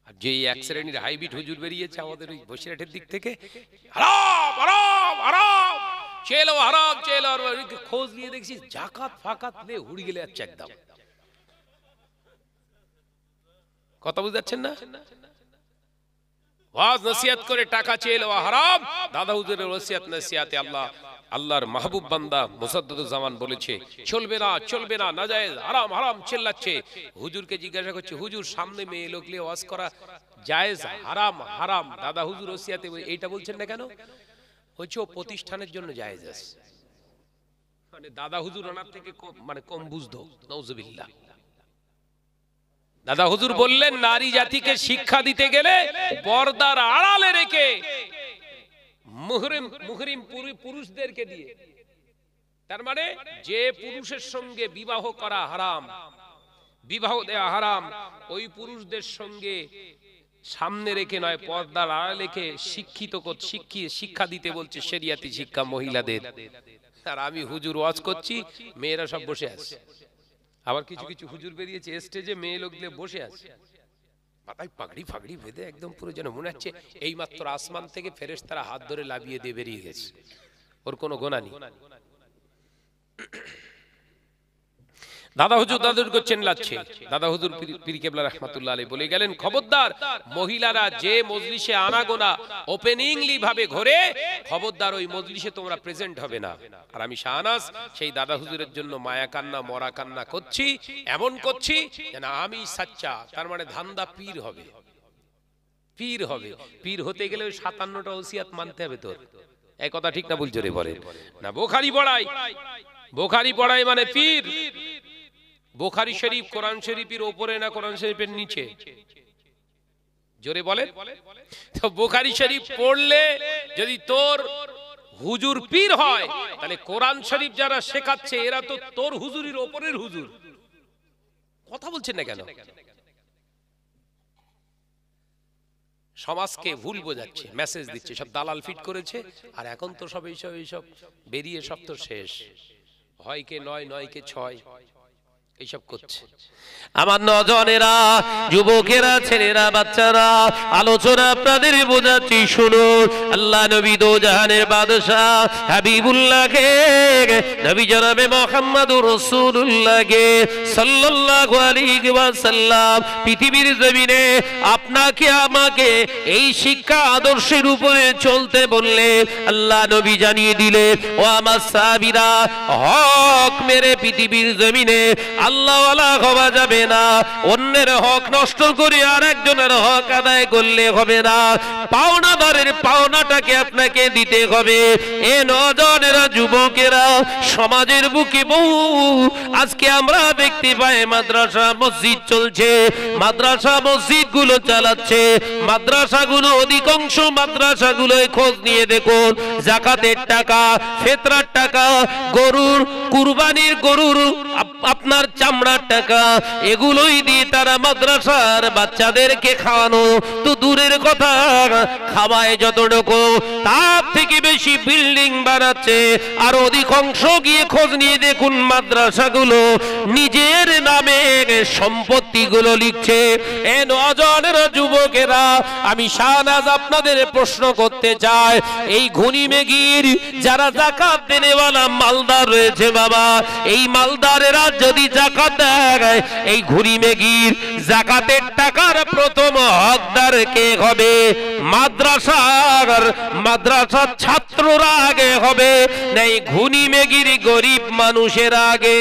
আর যে এক শ্রেণীর হাইব্রিড হুজুর বেরিয়েছে আমাদের ওই বসিরহাটের দিক থেকে, হারাম হারাম হারাম চেলো, হারাম চেলো, খোঁজ নিয়ে দেখছি জাকাত ফাকাত নে হুড়ি গেলে যাচ্ছে একদম। কথা বুঝতে পারছেন না? ওয়াজ নসিহত করে টাকা চেয়ে লওয়া হারাম। দাদা হুজুরের ওসিয়ত নসিহতে আল্লাহর মাহবুব বান্দা মুসাদ্দুজ্জামান বলেছে চলবে না চলবে না, নাজায়েজ, হারাম হারাম চিল্লাচ্ছে। হুজুরকে জিজ্ঞাসা করছে, হুজুর সামনে মেয়ে লোক নিয়ে ওয়াজ করা জায়েজ, হারাম হারাম, দাদা হুজুর ওসিয়তে এইটা বলছেন না কেন? হচ্ছে ও প্রতিষ্ঠানের জন্য জায়েজ আছে। মানে দাদা হুজুর ওনার থেকে মানে কম বুঝতো, নাউজুবিল্লাহ। দাদা হুজুর বললেন নারী জাতিকে শিক্ষা দিতে গেলে পর্দার আড়ালে রেখে মুহরিম পুরুষদেরকে দিয়ে, তার মানে যে পুরুষের সঙ্গে বিবাহ করা হারাম, বিবাহ দেওয়া হারাম, ওই পুরুষদের সঙ্গে সামনে রেখে নয়, পর্দার আড়ালে রেখে শিক্ষা দিতে বলছে শরিয়াতি শিক্ষা মহিলাদের। আর আমি হুজুর ওয়াজ করছি, মেয়েরা সব বসে আছে। আবার কিছু কিছু হুজুর বেরিয়েছে স্টেজে, মেয়ে লোকগুলো বসে আছে, মাথায় পাগড়ি ফাগড়ি বেঁধে একদম পুরো যেন মনে হচ্ছে এই মাত্র আসমান থেকে ফেরেশতারা হাত ধরে লাভিয়ে দিয়ে বেরিয়ে গেছে, ওর কোনো গোনা নেই। দাদা হুজুর দাদুরকে চেনলাচ্ছে। দাদা হুজুর পীর কেবলা রাহমাতুল্লাহ আলাইহি বলে গেলেন, খবরদার মহিলারা যে মজলিসে আনাগোনা ওপেনিংলি ভাবে ঘোরে, খবরদার ওই মজলিসে তোমরা প্রেজেন্ট হবে না। আর আমি শাহনাজ সেই দাদা হুজুরের জন্য মায়া কান্না মরা কান্না করছি, এমন করছি যেন আমি সাচ্চা, তার মানে ধান্দা পীর হবে, পীর হবে। পীর হতে গেলে ওই 57টা ওসিয়াত মানতে হবে তোর। এই কথা ঠিক না ভুল জোরে বলে না? বোখারি পড়াই মানে পীর। বুখারী শরীফ কোরআন শরীফের উপরে না কোরআন শরীফের নিচে? জোরে বলে। তো বুখারী শরীফ পড়লে যদি তোর হুজুর পীর হয়, তাহলে কোরআন শরীফ যারা শেখাচ্ছে এরা তো তোর হুজুরের উপরের হুজুর। কথা বলছেন না কেন? সমাজকে ভুল বোঝাচ্ছে, মেসেজ দিচ্ছে, সব দালাল ফিট করেছে। আর এখন তো সব এইসব বেরিয়ে সব তো শেষ, হয় কে 9 9 কে 6 এইসব করছে। আমার নজনেরা, যুবকেরা, ছেলেরা, বাচ্চারা, আলোচনা আপনাদের বোঝাচ্ছি শুনুন। আল্লাহ নবী দো জাহানের বাদশাহ হাবিবুল্লাহকে, নবী জনাবে মুহাম্মদুর রাসূলুল্লাহকে সাল্লাল্লাহু আলাইহি ওয়াসাল্লাম পৃথিবীর জমিনে আপনাকে আমাকে এই শিক্ষা আদর্শের উপরে চলতে বললে আল্লাহ নবী জানিয়ে দিলেন, ও আমার সাহাবীরা, হক মেরে পৃথিবীর জমিনে আল্লাহওয়ালা হওয়া যাবে না। অন্যের হক নষ্ট করে আর একজনের হক আদায় করলে হবে না। পাওনাদারের পাওনাটাকে আপনাকে দিতে হবে। এ নজনেরা, যুবকেরা, সমাজের বুকে বহু আজকে আমরা দেখতে পাই মাদ্রাসা মসজিদ চলছে, মাদ্রাসা মসজিদ গুলো চালাচ্ছে, মাদ্রাসাগুলো অধিকাংশ মাদ্রাসাগুলোয় খোঁজ নিয়ে দেখুন, যাকাতের টাকা, ফিতরার টাকা, গরুর কুরবানির গরুর আপনার চামড়ার টাকা, এগুলোই দিয়ে তারা মাদ্রাসার বাচ্চাদেরকে খাওয়ানো তো দূরের কথা, খাওয়ায় যতটুকু তার থেকে বেশি বিল্ডিং বানাচ্ছে। আর অধিকাংশ গিয়ে খোঁজ নিয়ে দেখুন মাদ্রাসাগুলো নিজের নামে সম্পত্তিগুলো লিখছে। এ নজনের যুবকেরা, আমি শাহনাজ আপনাদের প্রশ্ন করতে চাই, এই ঘুনি মেগির যারা যাকাত দেনেওয়ালা মালদার রয়েছে বাবা, এই মালদারেরা যদি যাকাত দেয়, এই ঘুরি মেগির যাকাতের টাকার প্রথম হকদার কে হবে? মাদ্রাসার ছাত্ররা আগে হবে না এই ঘুনি মেগির গরিব মানুষের আগে?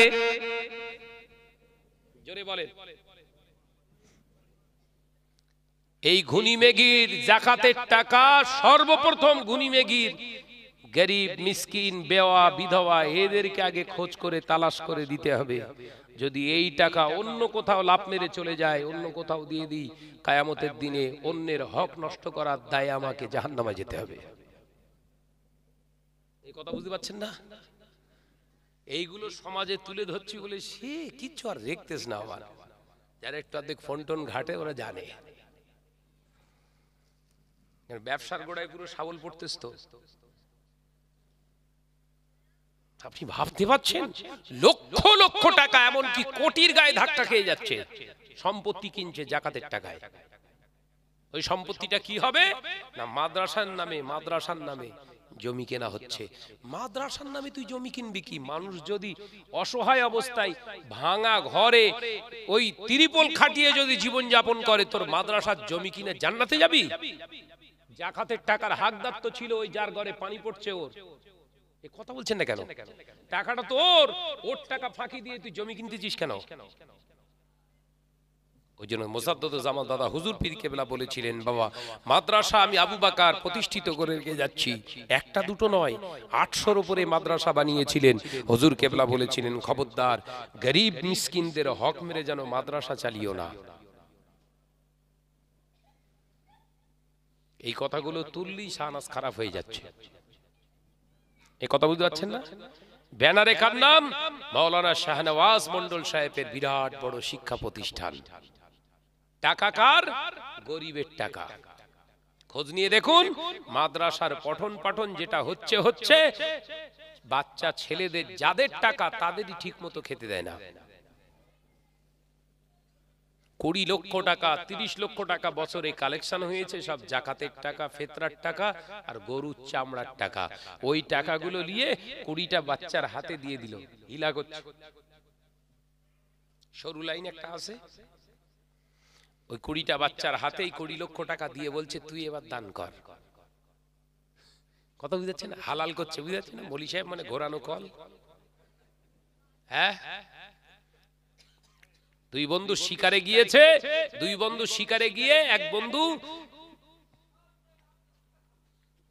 জোরে বলেন। এই ঘুনি মেগির যাকাতের টাকা সর্বপ্রথম ঘুনি মেগির গরিব মিসকিন বেওয়া বিধবা এদেরকে আগে খোঁজ করে তালাশ করে দিতে হবে। যদি এই টাকা অন্য কোথাও লাভ মেরে চলে যায়, অন্য কোথাও দিয়ে দিই, কিয়ামতের দিনে অন্যের হক নষ্ট করার দায়ে আমাকে জাহান্নামে যেতে হবে। এই কথা বুঝতে পারছেন না? এইগুলো সমাজে তুলে ধরছি বলে সে কিচ্ছু আর দেখতেছ না। আবার যারা একটু অর্ধেক ফোন টোন ঘাটে ওরা জানে, ব্যবসার গোড়ায় পুরো শাবল পড়তেছ তো। আপনি ভাবতে পারছেন লক্ষ লক্ষ টাকা, এমনকি কোটির গায়ে ধাক্কা খেয়ে যাচ্ছে, সম্পত্তি কিনছে যাকাতের টাকায়। ওই সম্পত্তিটা কি হবে না, মাদ্রাসার নামে জমি কেনা হচ্ছে। মাদ্রাসার নামে তুই জমি কিনবি কি? মানুষ যদি অসহায় অবস্থায় ভাঙা ঘরে ওই ত্রিপল খাটিয়ে যদি জীবন যাপন করে, তোর মাদ্রাসার জমি কিনে জান্নাতে যাবি? জাকাতের টাকার হকদার তো ছিল ওই যার ঘরে পানি পড়ছে ওর। এ কথা বলছেন না কেন? টাকাটা তোর, ওর টাকা ফাঁকি দিয়ে তুই জমি কিনতেছিস কেন? ওই জন্য মোসাদ্দুজ্জামান দাদা হুজুর পীর কেবলা বলেছিলেন, বাবা মাদ্রাসা আমি আবু বকর প্রতিষ্ঠিত করে যাচ্ছি, একটা দুটো নয়, 800-র উপরে মাদ্রাসা বানিয়েছিলেন। হুজুর কেবলা বলেছিলেন, খবরদার গরিব মিসকিনদের হক মেরে যেন মাদ্রাসা চালিও না। এই কথাগুলো তুললেই শাহনাজ খারাপ হয়ে যাচ্ছে। এই কথা বুঝতে পারছেন না? ব্যানারে কার নাম? মাওলানা শাহনওয়াজ মন্ডল সাহেবের বিরাট বড় শিক্ষা প্রতিষ্ঠান। টাকা কার? গরিবের টাকা। খোঁজ নিয়ে দেখুন, মাদ্রাসার পঠন পাঠন যেটা হচ্ছে, বাচ্চা ছেলেদের যাদের টাকা তাদেরই ঠিক মতো খেতে দেয় না। 20 লক্ষ টাকা 30 লক্ষ টাকা বছরে কালেকশন হয়েছে, সব জাকাতের টাকা, ফিতরার টাকা আর গরুর চামড়ার টাকা। ওই টাকাগুলো নিয়ে 20টা বাচ্চার হাতে দিয়ে দিল, হিলা করছে। সরু লাইন একটা আছে, ওই 20টা বাচ্চার হাতেই 20 লক্ষ টাকা দিয়ে বলছে, তুই এবার দান কর। কথা বুঝাচ্ছেন? হালাল করছে, বুঝাচ্ছেন না? মৌলী সাহেব মানে ঘোরানো কল। হ্যাঁ, দুই বন্ধু শিকারে গিয়েছে, গিয়ে এক বন্ধু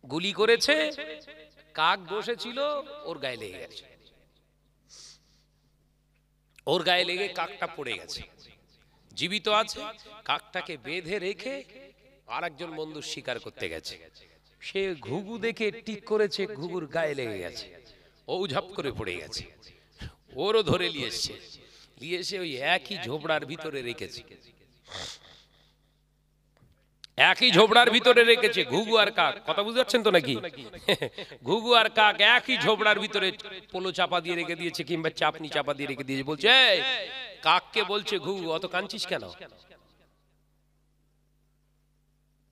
গুলি করেছে, কাক বসেছিল, ওর গায়ে লেগে গেছে, ওর গায়ে লেগে কাকটা পড়ে গেছে, জীবিত আছে। কাকটাকে বেঁধে রেখে আর একজন বন্ধু শিকার করতে গেছে, সে ঘুঘু দেখে টিক করেছে, ঘুঘুর গায়ে লেগে গেছে, ও ঝাপ করে পড়ে গেছে, ওরও ধরে নিয়ে এসে ওই একই ঝোপড়ার ভিতরে রেখেছে, ঘুঘু আর কাক। কথা বুঝতে পারছেন তো নাকি? ঘুঘু আর কাক একই ঝোপড়ার ভিতরে পোলো চাপা দিয়ে রেখে দিয়েছে, কিংবা চাপনি চাপা দিয়ে রেখে দিয়েছে। বলছে, কাককে বলছে, ঘুঘু অত কাঁদছিস কেন?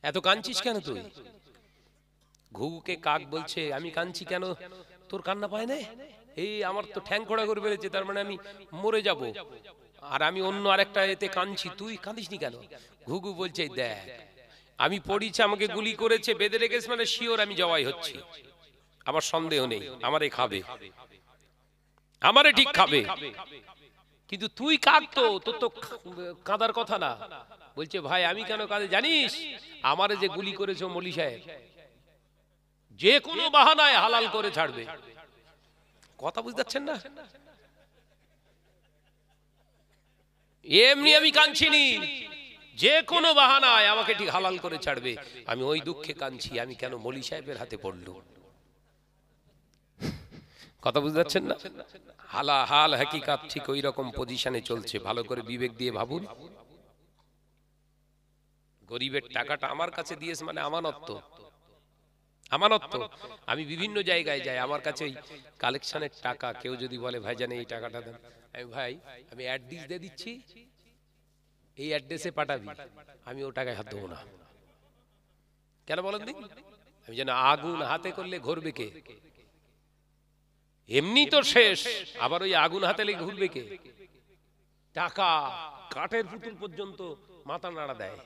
এত কাঁদছিস কেন তুই? ঘুঘুকে কাক বলছে, আমি কাঁদছি কেন? তোর কান্না পায় না? এই আমার তো ঠ্যাং খোড়া করে ফেলেছে, তার মানে আমি মরে যাব, আর আমি অন্য আরেকটা এতে কাঁদছি, তুই কাঁদিসনি কেন? ঘুঘু বলছে, দেখ আমি পড়িছে, আমাকে গুলি করেছে, বেঁধে রেখেছে, মানে শিওর আমি জবাই হচ্ছি, আমার সন্দেহ নেই, আমারে খাবে, আমারে ঠিক খাবে। কিন্তু তুই কাক তো, তোর তো কাঁদার কথা না। বলছে, ভাই আমি কেন কাঁদে জানিস? আমারে যে গুলি করেছে মৌলী সাহেব যে কোনো বাহানায় হালাল করে ছাড়বে। কথা বুঝতে পারছেন না? এমনি আমি কাঁদছিনি, যে কোনো বাহানায় আমাকে ঠিক হালাল করে ছাড়বে, আমি ওই দুঃখে কাঁদছি, আমি কেন মৌলী সাহেবের হাতে পড়লো। কথা বুঝতে পারছেন না? হাল হাকিকাত ঠিক ওই রকম পজিশনে চলছে। ভালো করে বিবেক দিয়ে ভাবুন। গরিবের টাকাটা আমার কাছে দিয়েছে মানে আমানত তো, আমানত তো। আমি বিভিন্ন জায়গায় যাই, আমার কাছে ওই কালেকশনের টাকা, কেউ যদি বলে ভাই জানে এই টাকাটা দেন, আমি ভাই আমি অ্যাড্রেস দিয়ে দিচ্ছি, এই অ্যাড্রেসে পাঠাবি, আমি ও টাকায় হাত দেবো না। কেন বলেন দিন? আমি যেন আগুন হাতে করলে ঘুরবে কে? এমনি তো শেষ, আবার ওই আগুন হাতে লেগে ঘুরবে কে? টাকা কাঠের পুতুল পর্যন্ত মাথা নাড়া দেয়।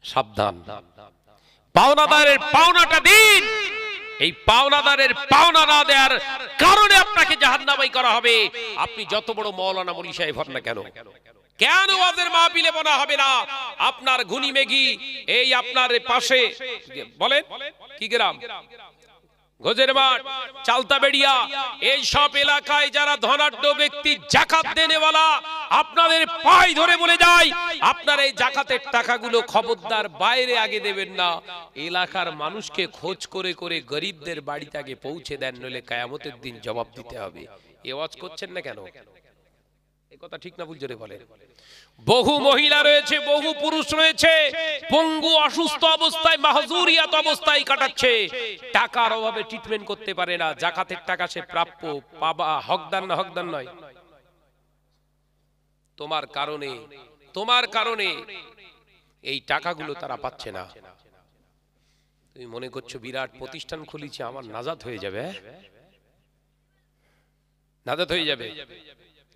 সাবধান, পাওনাদারের পাওনাটা দিন। এই পাওনাদারের পাওনা না দেওয়ার কারণে আপনাকে জাহান্নামী করা হবে। আপনি যত বড় মাওলানা মৌলী সাহেব হন না কেন, কেন ওয়াজের মাহফিলে বলা হবে না? আপনার গুনি মেঘি এই আপনার পাশে, বলেন কি গ্রাম, গোজের মাঠ, চালতা বেড়িয়া, এই সব এলাকায় যারা ধনাঢ্য ব্যক্তি জাকাত দেনেওয়ালা, আপনাদের পায়ে ধরে বলে যায়, আপনার এই জাকাতের টাকাগুলো খবরদার বাইরে আগে দেবেন না, এলাকার মানুষকে খোঁজ করে করে গরিবদের বাড়িতে আগে পৌঁছে দেন, নইলে কিয়ামতের দিন জবাব দিতে হবে। এ ওয়াজ করছেন না কেন? এই কথা ঠিক না ভুল জোরে বলেন। বহু মহিলা রয়েছে, বহু পুরুষ রয়েছে, পঙ্গু অসুস্থ অবস্থায়, মাহজুরিয়াত অবস্থায় কাটাচ্ছে, টাকার অভাবে ট্রিটমেন্ট করতে পারে না। জাকাতের টাকা সে প্রাপ্য, পাবা, হকদার না হকদার নয়? তোমার কারণে এই টাকাগুলো তারা পাচ্ছে না। তুমি মনে করছো বিরাট প্রতিষ্ঠান খুলেছি আমার নাজাত হয়ে যাবে? নাজাত হয়ে যাবে?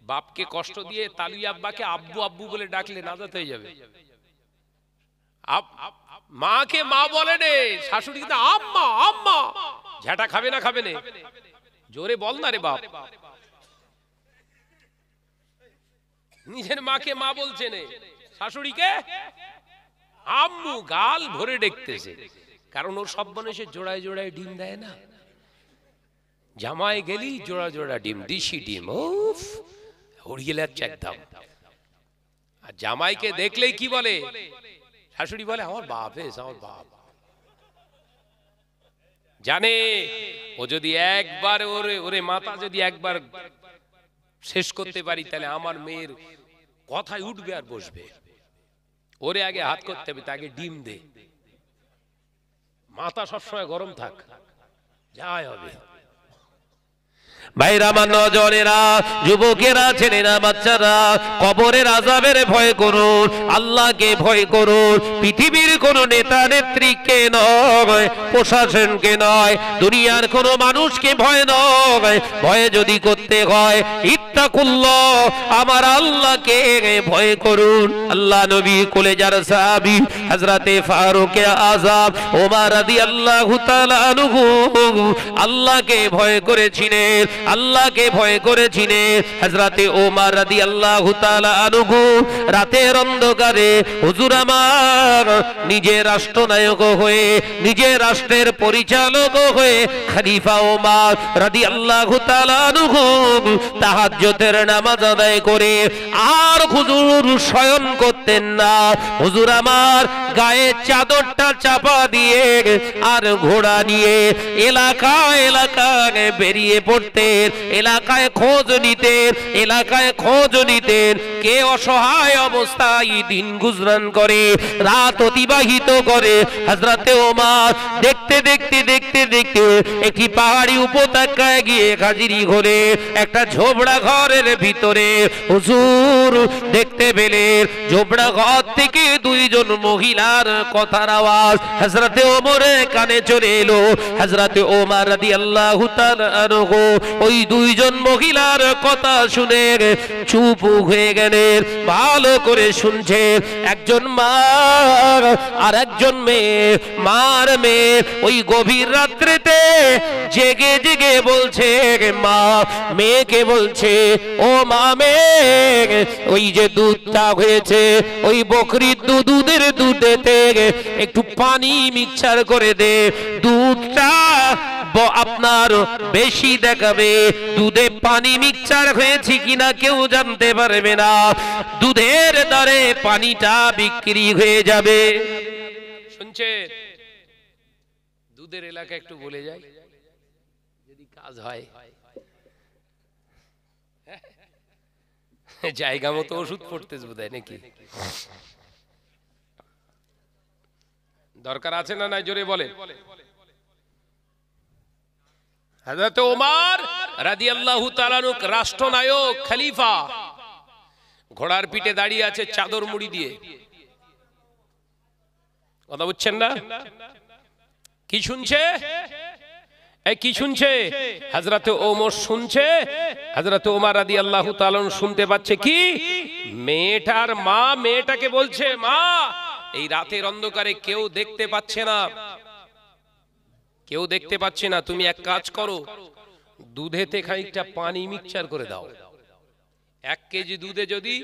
বাপকে কষ্ট দিয়ে তালুই আব্বাকে আব্বু আব্বু বলে ডাকলে নাজাত হয়ে যাবে? মাকে মা বলে নে, শাশুড়ি কিন্তু আম্মা আম্মা। ঝাঁটা খাবে না? খাবে না? জোরে বল না রে বাপ। নিজের মাকে মা বলছে নে, শাশুড়িকে আম্মু। গাল ভরে ডেকতেছে, কারণ ওর সব বনেসে জোড়ায় জোড়ায় ডিম দেয় না। জামাই গেলি জোড়া জোড়া ডিম, দিশি ডিম, উফ উড়িয়ে যাচ্ছে একদম। আর জামাইকে দেখলেই কি বলে? শাশুড়ি বলে আমার বাপ এসে, আমার বাপ। জানে ও যদি একবার ওরে মাথা যদি একবার শেষ করতে পারি, তাহলে আমার মেয়ের কথায় উঠবে আর বসবে। ওরে আগে হাত করতে হবে, তাকে ডিম দে, মাথা সবসময় গরম থাক, যাই হবে। ভাইরা আমার নজরেরা, যুবকেরা, ছেলেরা, বাচ্চারা, কবরের আযাবের ভয় করুন, আল্লাহকে ভয় করুন। পৃথিবীর কোন নেতা নেত্রীকে নয়, প্রশাসনকে নয়, দুনিয়ার কোন মানুষকে ভয় নয়। ভয় যদি করতে হয় ইত্তাকুল্লাহ, আমার আল্লাহকে ভয় করুন। আল্লাহ নবী কলেজার সাহাবী হযরতে ফারুক আযম ওমর রাদিয়াল্লাহু তাআলা আনহু আল্লাহকে ভয় করেছিলেন, আল্লাহকে ভয় করেছিলেন। হযরতে ওমর রাদিয়াল্লাহু তাআলা আনহু রাতের অন্ধকারে হুজুর আমার নিজের রাষ্ট্রনায়ক হয়ে, নিজের রাষ্ট্রের পরিচালক হয়ে খলিফা ওমর রাদিয়াল্লাহু তাআলা আনহু তাহাজ্জুদের নামাজ আদায় করে আর হুজুর শয়ন করতেন না। হুজুর আমার গায়ে চাদরটা চাপা দিয়ে আর ঘোড়া নিয়ে এলাকায় এলাকায় বেরিয়ে পড়তেন, এলাকায় খোঁজ নিতেন, এলাকায় খোঁজ নিতেন কে অসহায় অবস্থায় দিন গুজরান করে, রাত অতিবাহিত করে। হযরতে ওমর দেখতে দেখতে দেখতে দেখতে একটি পাহাড়ি উপত্যকায় গিয়ে হাজিরি হলে একটা ঝোপড়া ঘরের ভিতরে হুজুর দেখতে পেলেন ঝোপড়া ঘর থেকে দুইজন মহিলার কথার আওয়াজ হযরতে ওমরের কানে চলে এলো। হযরতে ওমর রাদিয়াল্লাহু তাআলা আনহু ওই দুইজন মহিলার কথা শুনে চুপ হয়ে গেলেন, ভালো করে শুনছেন। একজন মা আর একজন মেয়ে, মার মেয়ে ওই গভীর রাত্রিতে জেগে জেগে বলছে, মা মেয়েকে বলছে, ও মা মেয়ে, ওই যে দুধটা হয়েছে ওই বকরির দুধের দুধেতে একটু পানি মিক্সচার করে দে, দুধটা আপনার বেশি দেখাবে, দুধে পানি মিক্সচার হয়েছে কিনা কেউ জানতে পারবে না, দুধের দরে পানিটা বিক্রি হয়ে যাবে। শুনছে? দুধের এলাকা একটু বলে যায় যদি কাজ হয়, জায়গা মতো ওষুধ পড়তে বোধহয় নাকি দরকার আছে না নাই জোরে বলে। হযরত ওমর রাদিয়াল্লাহু তাআলা আনহু রাষ্ট্রনায়ক খলিফা, ঘোড়ার পিঠে দাঁড়িয়ে আছে চাদর মুড়ি দিয়ে। কথা বুঝছেন না? কি শুনছে? কি শুনছে? হযরতে ওমর শুনছে, হযরতে ওমর রাদিয়াল্লাহু তাআলা শুনতে পাচ্ছে কি? মেয়েটার মা মেয়েটাকে বলছে, মা এই রাতের অন্ধকারে কেউ দেখতে পাচ্ছে না, কেউ দেখতে পাচ্ছে না, তুমি এক কাজ করো, দুধেতে খানিকটা পানি মিক্সচার করে দাও। 1 কেজি দুধে যদি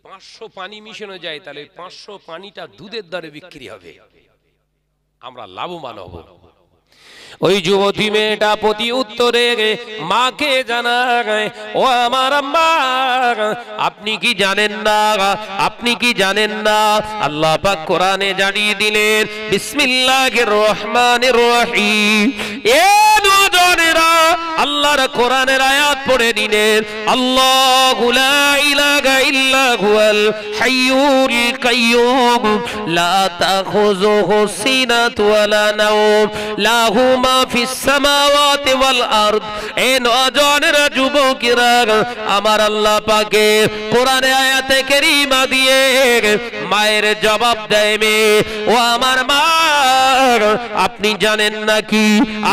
500 পানি মিশানো যায়, তাহলে 500 পানিটা দুধের দরে বিক্রি হবে, আমরা লাভবান হব। ওই যুবতী মেয়েটা প্রতি উত্তরে মাকে জানায়, ও আমার আম্মা, আপনি কি জানেন না, আপনি কি জানেন না আল্লাহ পাক কোরআনে জানিয়ে দিলেন বিসমিল্লাহির রহমানির রহিম, এ দুজনে নজওয়ানেরা আল্লাহর কোরআনের আয়াত পড়ে নিলেন, আল্লাহু লা ইলাহা ইল্লা হুয়াল হাইয়ুল কাইয়্যুম লা তাখুযুহু সিনাতু ওয়ালা নাওম লাহু মা ফিস সামাওয়াতি ওয়াল আরদ। এ নজওয়ানেরা, যুবকেরা, আমার আল্লাহ পাকে কোরআনে আয়াতে কারীমা দিয়ে মায়ের জবাব দেয়, মেয়ে ও আমার মা, আপনি জানেন নাকি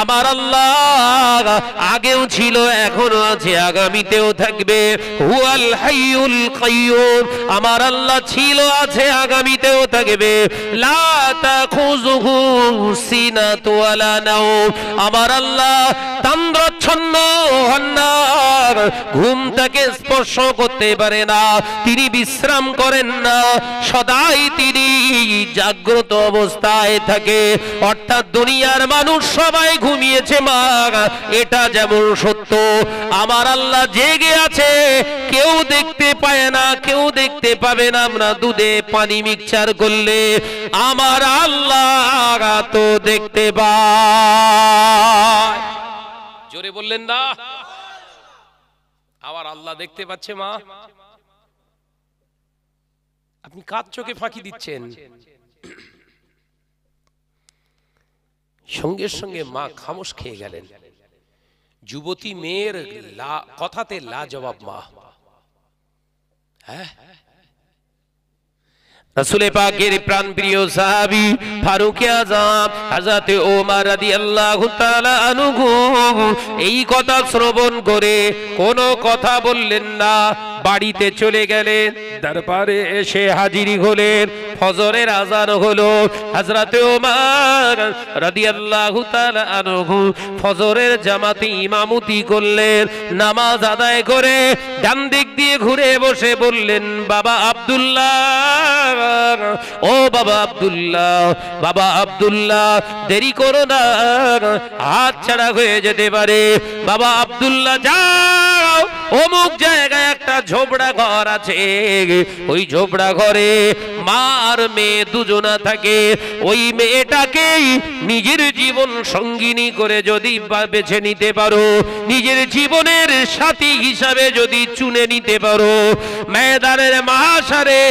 আমার আল্লাহ আগেও ছিল, এখনো আছে, আগামীতেও থাকবে। হুয়াল হাইয়ুল কাইয়্যুম, আমার আল্লাহ ছিল, আছে, আগামীতেও থাকবে। লা তাখুযুহু সিনাতু ওয়ালা নাওম, আমার আল্লাহ তন্দ্রাচ্ছন্ন হন না, ঘুম তাকে স্পর্শ করতে পারে না, তিনি বিশ্রাম করেন না, সদাই তিনি জাগ্রত অবস্থায় থাকে। অর্থাৎ দুনিয়ার মানুষ সবাই ঘুমিয়েছে মা, এটা যেমন সত্য, আমার আল্লাহ জেগে আছে, কেউ দেখতে পায় না, কেউ দেখতে পাবে না। আমরা দুধে পানি মিক্সচার করলে আমার আল্লাহ তো দেখতে পায়। জোরে বললেন না? আমার আল্লাহ দেখতে পাচ্ছে মা। আপনি কার চোখে ফাঁকি দিচ্ছেন? সঙ্গে সঙ্গে মা খামোশ খেয়ে গেলেন। যুবতী মেয়ের কথাতে লাজবাব মা। হ্যাঁ, রাসূল পাকের প্রাণপ্রিয় সাহাবী ফারুক আযম হযরত ওমর রাদিয়াল্লাহু তাআলা আনহু এই কথা শ্রবণ করে কোনো কথা বললেন না, বাড়িতে চলে গেলেন। দরবারে এসে হাজির হলেন, ফজরের আযান হলো। হযরত ওমর রাদিয়াল্লাহু তাআলা আনহু ফজরের জামাতে ইমামতি করলেন। নামাজ আদায় করে ডান দিক দিয়ে ঘুরে বসে বললেন, বাবা আব্দুল্লাহ, ও বাবা আব্দুল্লাহ, বাবা আব্দুল্লাহ, দেরি করো না, হাত ছাড়া হয়ে যেতে পারে। বাবা আব্দুল্লাহ, যাও, অমুক জায়গায় একটা ঝোপড়া ঘর আছে, ওই ঝোপড়া ঘরে মা আর মেয়ে দুজনা থাকে। ওই মেয়েটাকেই নিজের জীবন সঙ্গিনী করে যদি বেছে নিতে পারো, নিজের জীবনের সাথী হিসাবে যদি চুনে নিতে পারো, ময়দানের মাহশারে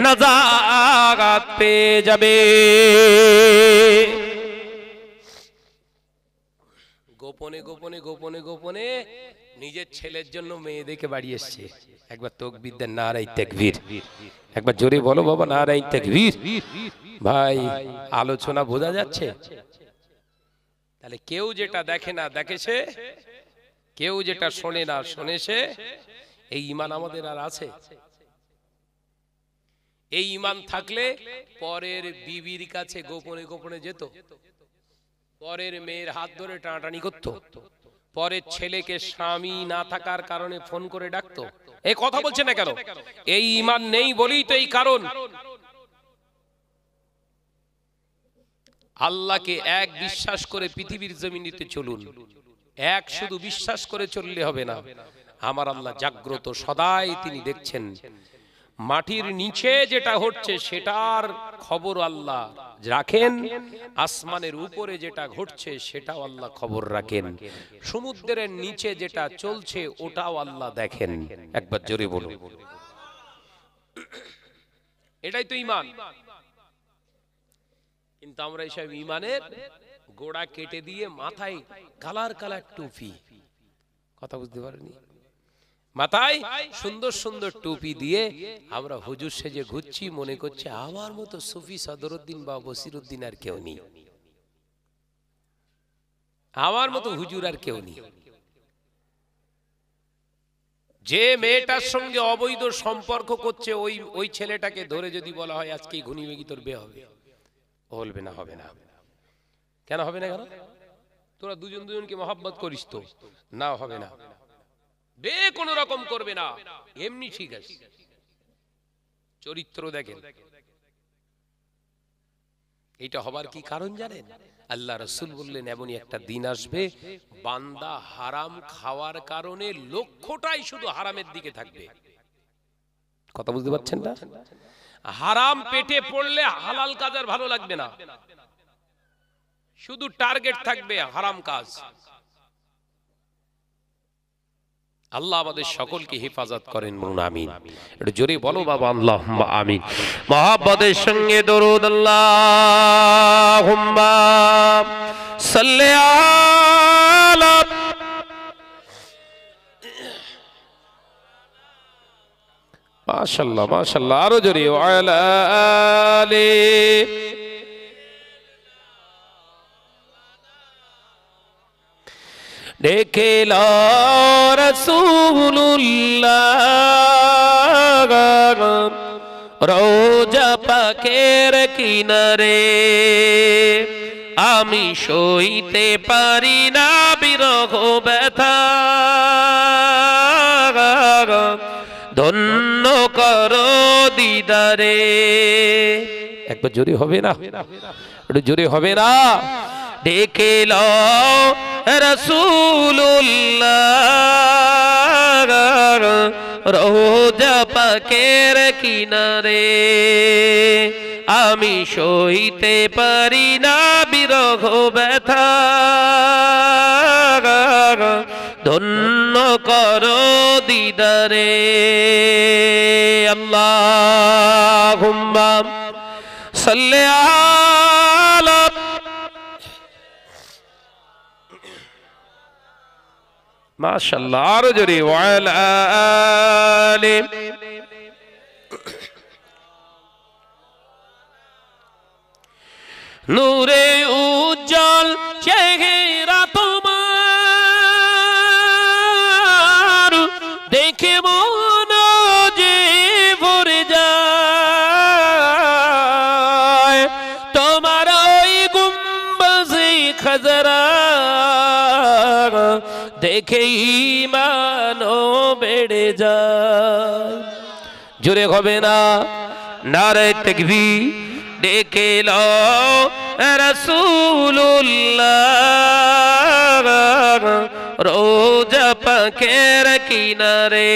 নাজাত পেয়ে যাবে। গোপনে গোপনে গোপনে গোপনে নিজের ছেলের জন্য মেয়ে দেখে বাড়ি এসছে। একবার তাকবীর দেন, নারায়ে তাকবীর। একবার জোরে বলো বাবা, নারায়ে তাকবীর। ভাই, আলোচনা বোঝা যাচ্ছে? তাহলে কেউ যেটা দেখে না দেখেছে, কেউ যেটা শোনে না শোনেছে। এই ঈমান আমাদের আর আছে? এই ঈমান থাকলে পরের বিবির কাছে গোপনে গোপনে যেত, পরের মেয়ের হাত ধরে টানাটানি করত, পরের ছেলেকে স্বামী না থাকার কারণে ফোন করে ডাকতো। এই কথা বলছে না কেন? এই ঈমান নেই বলেই তো এই কারণ। আল্লাহকে এক বিশ্বাস করে পৃথিবীর জমিনেতে চলুন। এক শুধু বিশ্বাস করে চললে হবে না, আমার আল্লাহ জাগ্রত, সদাই তিনি দেখছেন। মাটির নিচে যেটা হচ্ছে সেটার খবর আল্লাহ রাখেন, আসমানের উপরে যেটা ঘটছে সেটাও আল্লাহ খবর রাখেন, সমুদ্রের নিচে যেটা চলছে ওটাও আল্লাহ দেখেন। একবার জোরে বলুন, এটাই তো ঈমান। কিন্তু আমরা এইসব ঈমানের গোড়া কেটে দিয়ে মাথায় কালার কালার টুপি, কথা বুঝতে পারেনি, মাথায় সুন্দর সুন্দর টুপি দিয়ে আমরা হুজুর সেজে ঘুরছি, মনে করছে আমার মতো সুফি সদরউদ্দিন বা বসিরউদ্দিন আর কেউ নেই, আমার মতো হুজুর আর কেউ নেই। যে মেয়েটার সঙ্গে অবৈধ সম্পর্ক করছে ওই ছেলেটাকে ধরে যদি বলা হয় আজকে ঘুনি বেগি তোর বিয়ে হবে, বলবে না, হবে না। কেন হবে না? কেন? তোরা দুজন দুজনকে মহব্বত করিস তো? না, হবে না, বে কোন রকম করবে না, এমনি ঠিক আছে। চরিত্র দেখেন। এটা হবার কি কারণ জানেন? আল্লাহ রাসূল বললেন এমনই একটা দিন আসবে বান্দা হারাম খাওয়ার কারণে লক্ষ্যটাই শুধু হারামের দিকে থাকবে। কথা বুঝতে পারছেন না? হারাম পেটে পড়লে হালাল কাজ আর ভালো লাগবে না, শুধু টার্গেট থাকবে হারাম কাজ। আল্লাহ আমাদের সকলকে হেফাজত করেন, বলুন আমিন। একটু জোরে বলো বাবা, আল্লাহুম্মা আমিন। মহব্বতের সঙ্গে দরুদ, আল্লাহুম্মা সাল্লি আলা, মাশাআল্লাহ মাশাআল্লাহ, আরো জোরে, ওয়ালা আলি। ডেকে লো রাসূলুল্লাহ রোজা পাকের কিনারে, আমি সইতে পারি না বিরহ ব্যথা, ধন্য করো দিদারে। একবার জোরে হবে না? একটু জোরে হবে না? ডেকে লো রাসূলুল্লাহ রোজা পাকের কিনারে, আমি সইতে পারি না বিরহ ব্যথা, ধন্য করো দিদারে। আল্লাহুম্মা সাল্লি আলা, মাশাআল্লাহ, আরো জোরে, ওয়ালা আলি। নূরে উজ্জ্বল চেহারা তোমার, দেখে মন যে ভরে যায়, তোমার ওই গুম্বজে খাজরা দেখে ঈমানও বেড়ে যায়। জোরে হবে না? নারে তাকবীর। ডেকে লো রাসূলুল্লাহ রোজা পাকের কিনারে,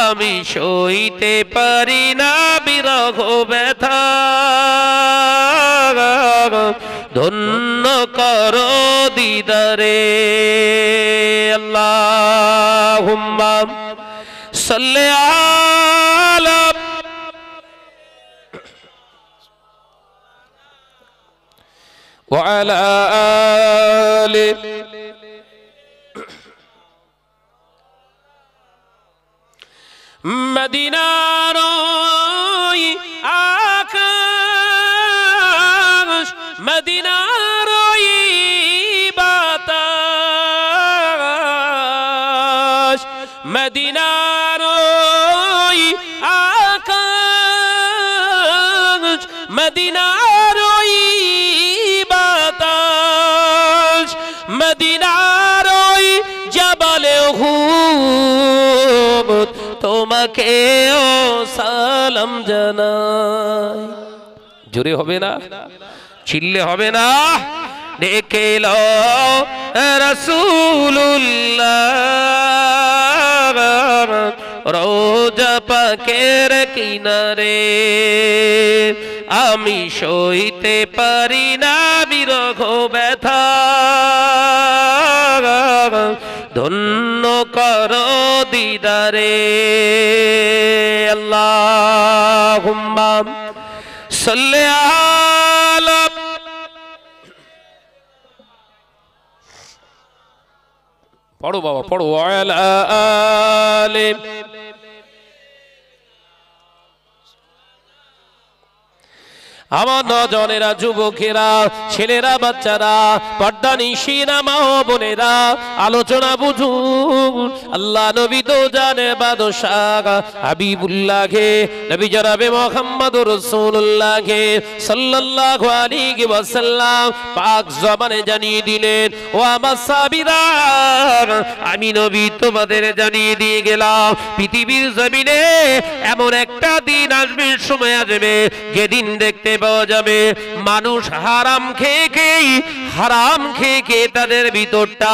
আমি সইতে পারি না বিরহ ব্যথা, ধন্য করো দিদারে। আল্লাহুম্মা সাল্লি আলা, ওয়ালা আলি। মদিনার ওই আকাশ, মদিনার ওই বাতাস, মদিনার ওই আকাশ, মদিনার ওই বাতাস, মদিনার ওই জবালে উহুদ, তোমাকে ও সালাম জানাই। জোরে হবে না? চিল্লে হবে না? ডেকে লো রাসূলুল্লাহ রোজা পাকের কিনারে, আমি সইতে পারি না বিরহ ব্যথা, ধন্য করো দিদারে। আল্লাহুম্মা সাল্লি আলা, পড়ো বাবা পড়ো, ওয়ালা আলি। আমার নজনেরা, যুবকেরা, ছেলেরা, বাচ্চারা, পর্দা নিশিনা মা ও বোনেরা, আলোচনা বুঝুন। আল্লাহ নবী তো জানে বাদশাহ হাবিবুল্লাহকে, নবী জনাবে মুহাম্মদুর রাসূলুল্লাহকে সাল্লাল্লাহু আলাইহি ওয়াসাল্লাম পাক জবানে জানিয়ে দিলেন, ও আমার সাহাবীরা, আমি নবী তোমাদের জানিয়ে দিয়ে গেলাম, পৃথিবীর জমিনে এমন একটা দিন আসবে, সময় আসবে, যেদিন দেখতে পাওয়া যাবে মানুষ হারাম খেয়ে তাদের ভিতরটা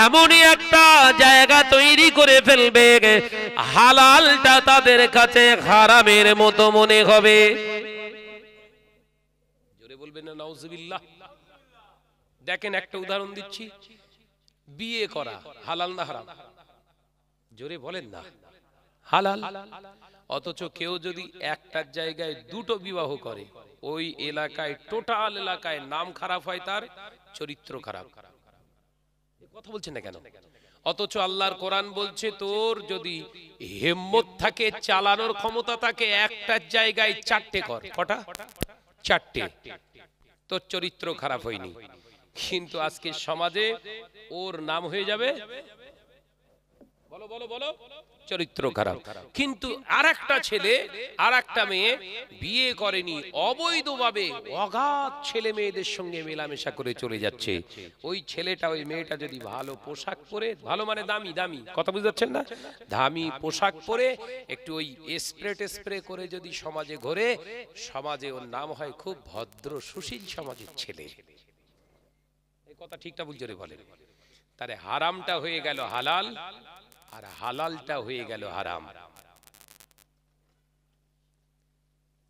এমনই একটা জায়গা তৈরি করে ফেলবে, হালালটা তাদের কাছে হারামের মতো মনে হবে। জোরে বলবেন না নাউজুবিল্লাহ? দেখেন একটা উদাহরণ দিচ্ছি, বিয়ে করা হালাল না হারাম? জোরে বলেন না, হালাল। অথচ কেউ যদি একটার জায়গায় দুটো বিবাহ করে, ওই এলাকায় টোটাল এলাকায় নাম খারাপ হয়, তার চরিত্র খারাপ। কথা বলছেন না কেন? অথচ আল্লাহর কোরআন বলছে তোর যদি হিম্মত থাকে, চালানোর ক্ষমতা থাকে, একটার জায়গায় চারটে কর। কটা? চারটে। তোর চরিত্র খারাপ হয়নি। কিন্তু আজকে সমাজে ওর নাম হয়ে যাবে, বলো বলো বলো, চরিত্র খারাপ। কিন্তু আরেকটা ছেলে আরেকটা মেয়ে বিয়ে করেনি, অবৈধভাবে অগাধ ছেলে মেয়েদের সঙ্গে মেলামেশা করে চলে যাচ্ছে। ওই ছেলেটা ওই মেয়েটা যদি ভালো পোশাক পরে, ভালো মানে দামি দামি, কথা বুঝতে পারছেন না, দামি পোশাক পরে একটু ওই স্প্রে করে যদি সমাজে ঘোরে, সমাজে ওর নাম হয় খুব ভদ্র সুশীল সমাজের ছেলে। এই কথা ঠিকটা বুঝতে বলেন। তারে হারামটা হয়ে গেল হালাল, আর হালালটা হয়ে গেল হারাম।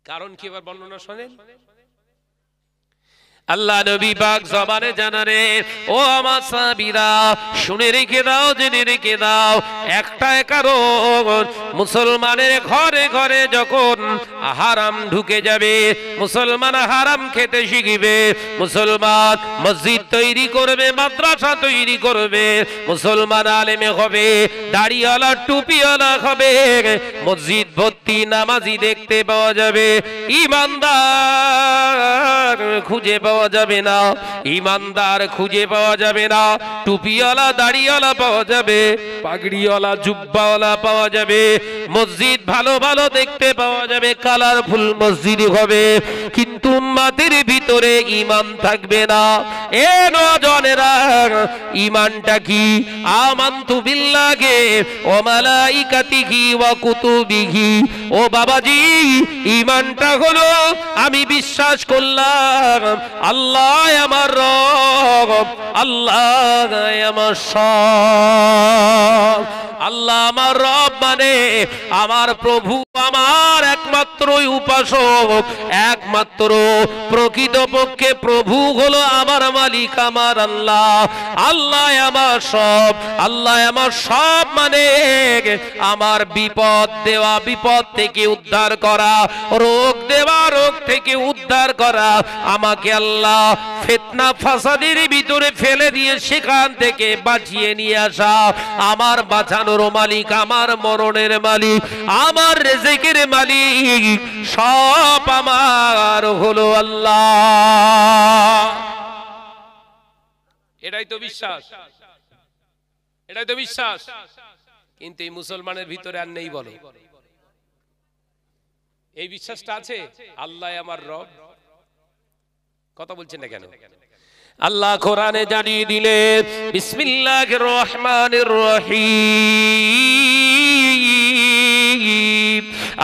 কারণ কি এবার বর্ণনা শোনেন। আল্লাহ নবী পাক জবানে জানারে, ও আমার সাহাবীরা শুনে রেখে দাও, জেনে রেখে দাও, একটা কারণ মুসলমানের ঘরে ঘরে যখন হারাম ঢুকে যাবে, মুসলমান হারাম খেতে শিখবে, মুসলমান মসজিদ তৈরি করবে, মাদ্রাসা তৈরি করবে, মুসলমান আলেমে হবে, দাড়িওয়ালা টুপিওয়ালা হবে, মসজিদ ভর্তি নামাজি দেখতে পাওয়া যাবে, ইমানদার খুঁজে পাওয়া যাবে না, ইমানদার খুঁজে পাওয়া যাবে না, টুপিওয়ালা দাড়িওয়ালা পাওয়া যাবে, পাগড়িওয়ালা জুব্বাওয়ালা পাওয়া যাবে, মসজিদ ভালো ভালো দেখতে পাওয়া যাবে, কালারফুল মসজিদ হবে, কিন্তু উম্মতের ভিতরে ঈমান থাকবে না। এ নওজওয়ানেরা, ঈমানটা কি? আমানতু বিল্লাহি ওয়া মালাইকাতিহি ওয়া কুতুবিহি। ও বাবাজি, ঈমানটা হলো আমি বিশ্বাস করলাম আল্লাহ আমার রব, আল্লাহ আমার সব। আল্লাহ আমার রব মানে আমার প্রভু, আমার একমাত্র উপাসক, একমাত্র প্রকৃতপক্ষে প্রভু হলো আমার মালিক, আমার আল্লাহ। আল্লাহ আমার সব, আল্লাহ আমার সব মানে আমার বিপদ দেওয়া, বিপদ থেকে উদ্ধার করা, রোগ দেওয়া, রোগ থেকে উদ্ধার করা, আমাকে আল্লাহ ফিতনা ফাসাদের ভিতরে ফেলে দিয়ে সেখান থেকে বাঁচিয়ে নিয়ে আসা, আমার বাঁচানোর মালিক, আমার মরণের মালিক, আমার রিজিকের মালিক, সব আমার হলো আল্লাহ। এটাই তো বিশ্বাস, এটাই তো বিশ্বাস। কিন্তু এই মুসলমানের ভিতরে আর নেই। বলো, এই বিশ্বাসটা আছে? আল্লাহ আমার রব। কথা বলছেন না কেন? আল্লাহ কোরআনে জানিয়ে দিলেন, বিসমিল্লাহির রহমানির রহিম।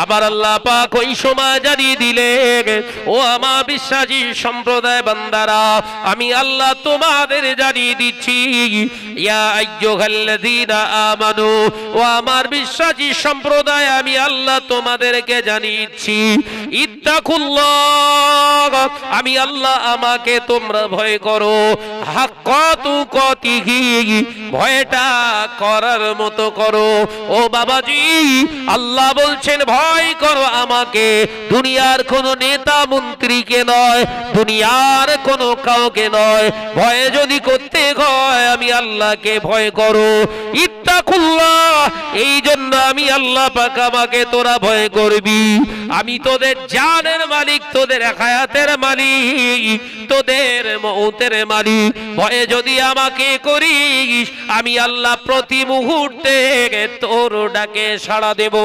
আবার আল্লাহ পাক ওই সময় জানিয়ে দিলেন, ও আমার বিশ্বাসী সম্প্রদায় বান্দারা, আমি আল্লাহ তোমাদের জানিয়ে দিচ্ছি, ইয়া আইয়ুহাল্লাযীনা আমানু, ও আমার বিশ্বাসী সম্প্রদায়, আমি আল্লাহ তোমাদেরকে জানিয়েছি, ইত্তাকুল্লাহ, আমি আল্লাহ, আমাকে তোমরা ভয় করো, হাক্কা তুকাতিহি, ভয়টা করার মতো করো। ও বাবাজি, আল্লাহ বলছেন ভয় করো আমাকে, দুনিয়ার কোন নেতা মন্ত্রীকে নয়, দুনিয়ার কোন কাউকে নয়, ভয় যদি করতে হয় আমি আল্লাহকে ভয় করো। ইত্তাকুল্লাহ, এই জন্য আমি আল্লাহ পাক, আমাকে তোরা ভয় করবি, আমি তোদের জানের মালিক, তোদের হায়াতের মালিক, তোদের মউতের মালিক। ভয়ে যদি আমাকে করিস, আমি আল্লাহ প্রতি মুহূর্তে তোর ডাকে সাড়া দেব।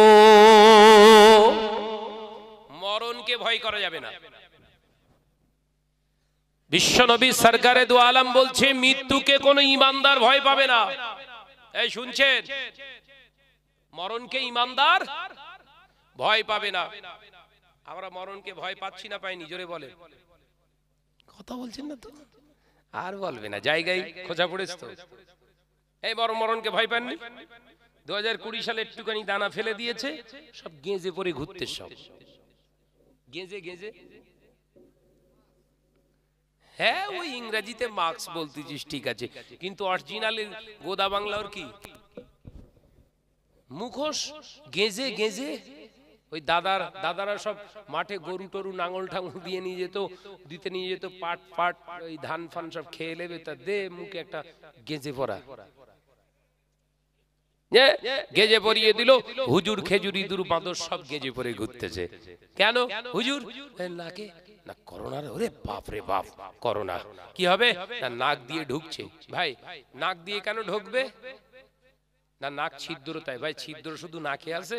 মরণকে ভয় করা যাবে না। বিশ্বনবী সরকারে দু আলম বলছে, মৃত্যুকে কোনো ইমানদার ভয় পাবে না। এই শুনছেন? মরণকে ইমানদার ভয় পাবে না। আমরা মরণকে ভয় পাচ্ছি না, পাইনি? জোরে বলে, কথা বলছেন না তো? আর বলবে না, জায়গায় খোঁজা পড়েছে তো। এই বড় মরণকে ভয় পাননি? 2020 সালে একটুখানি দানা ফেলে দিয়েছে, সব গেঁজে পড়ে ঘুরতে, সব গেঁজে গেঁজে। হ্যাঁ, ওই ইংরেজিতে মার্কস বলতেছিস, ঠিক আছে, কিন্তু অরিজিনাল গোদা বাংলা ওর কি? মুখোশ গেজে গেজে ওই দাদারা সব মাঠে গরু টরু নাঙল ঠাঙল দিয়ে নিয়ে যেত, দিতে নিয়ে যেত, পাট পাট ওই ধান ফান সব খেয়ে নেবে, তা দে মুখে একটা গেজে পরা, গেজে পরিয়ে দিল। হুজুর খেজুরি দূর বাঁদর সব গেজে পরে ঘুরতেছে। কেন হুজুর? নাকে না করোনার, ওরে বাপ রে বাপ, করোনা কি হবে না, নাক দিয়ে ঢুকছে। ভাই নাক দিয়ে কেন ঢুকবে না? নাক ছিদ্র, তাই ভাই ছিদ্র শুধু নাকে আছে?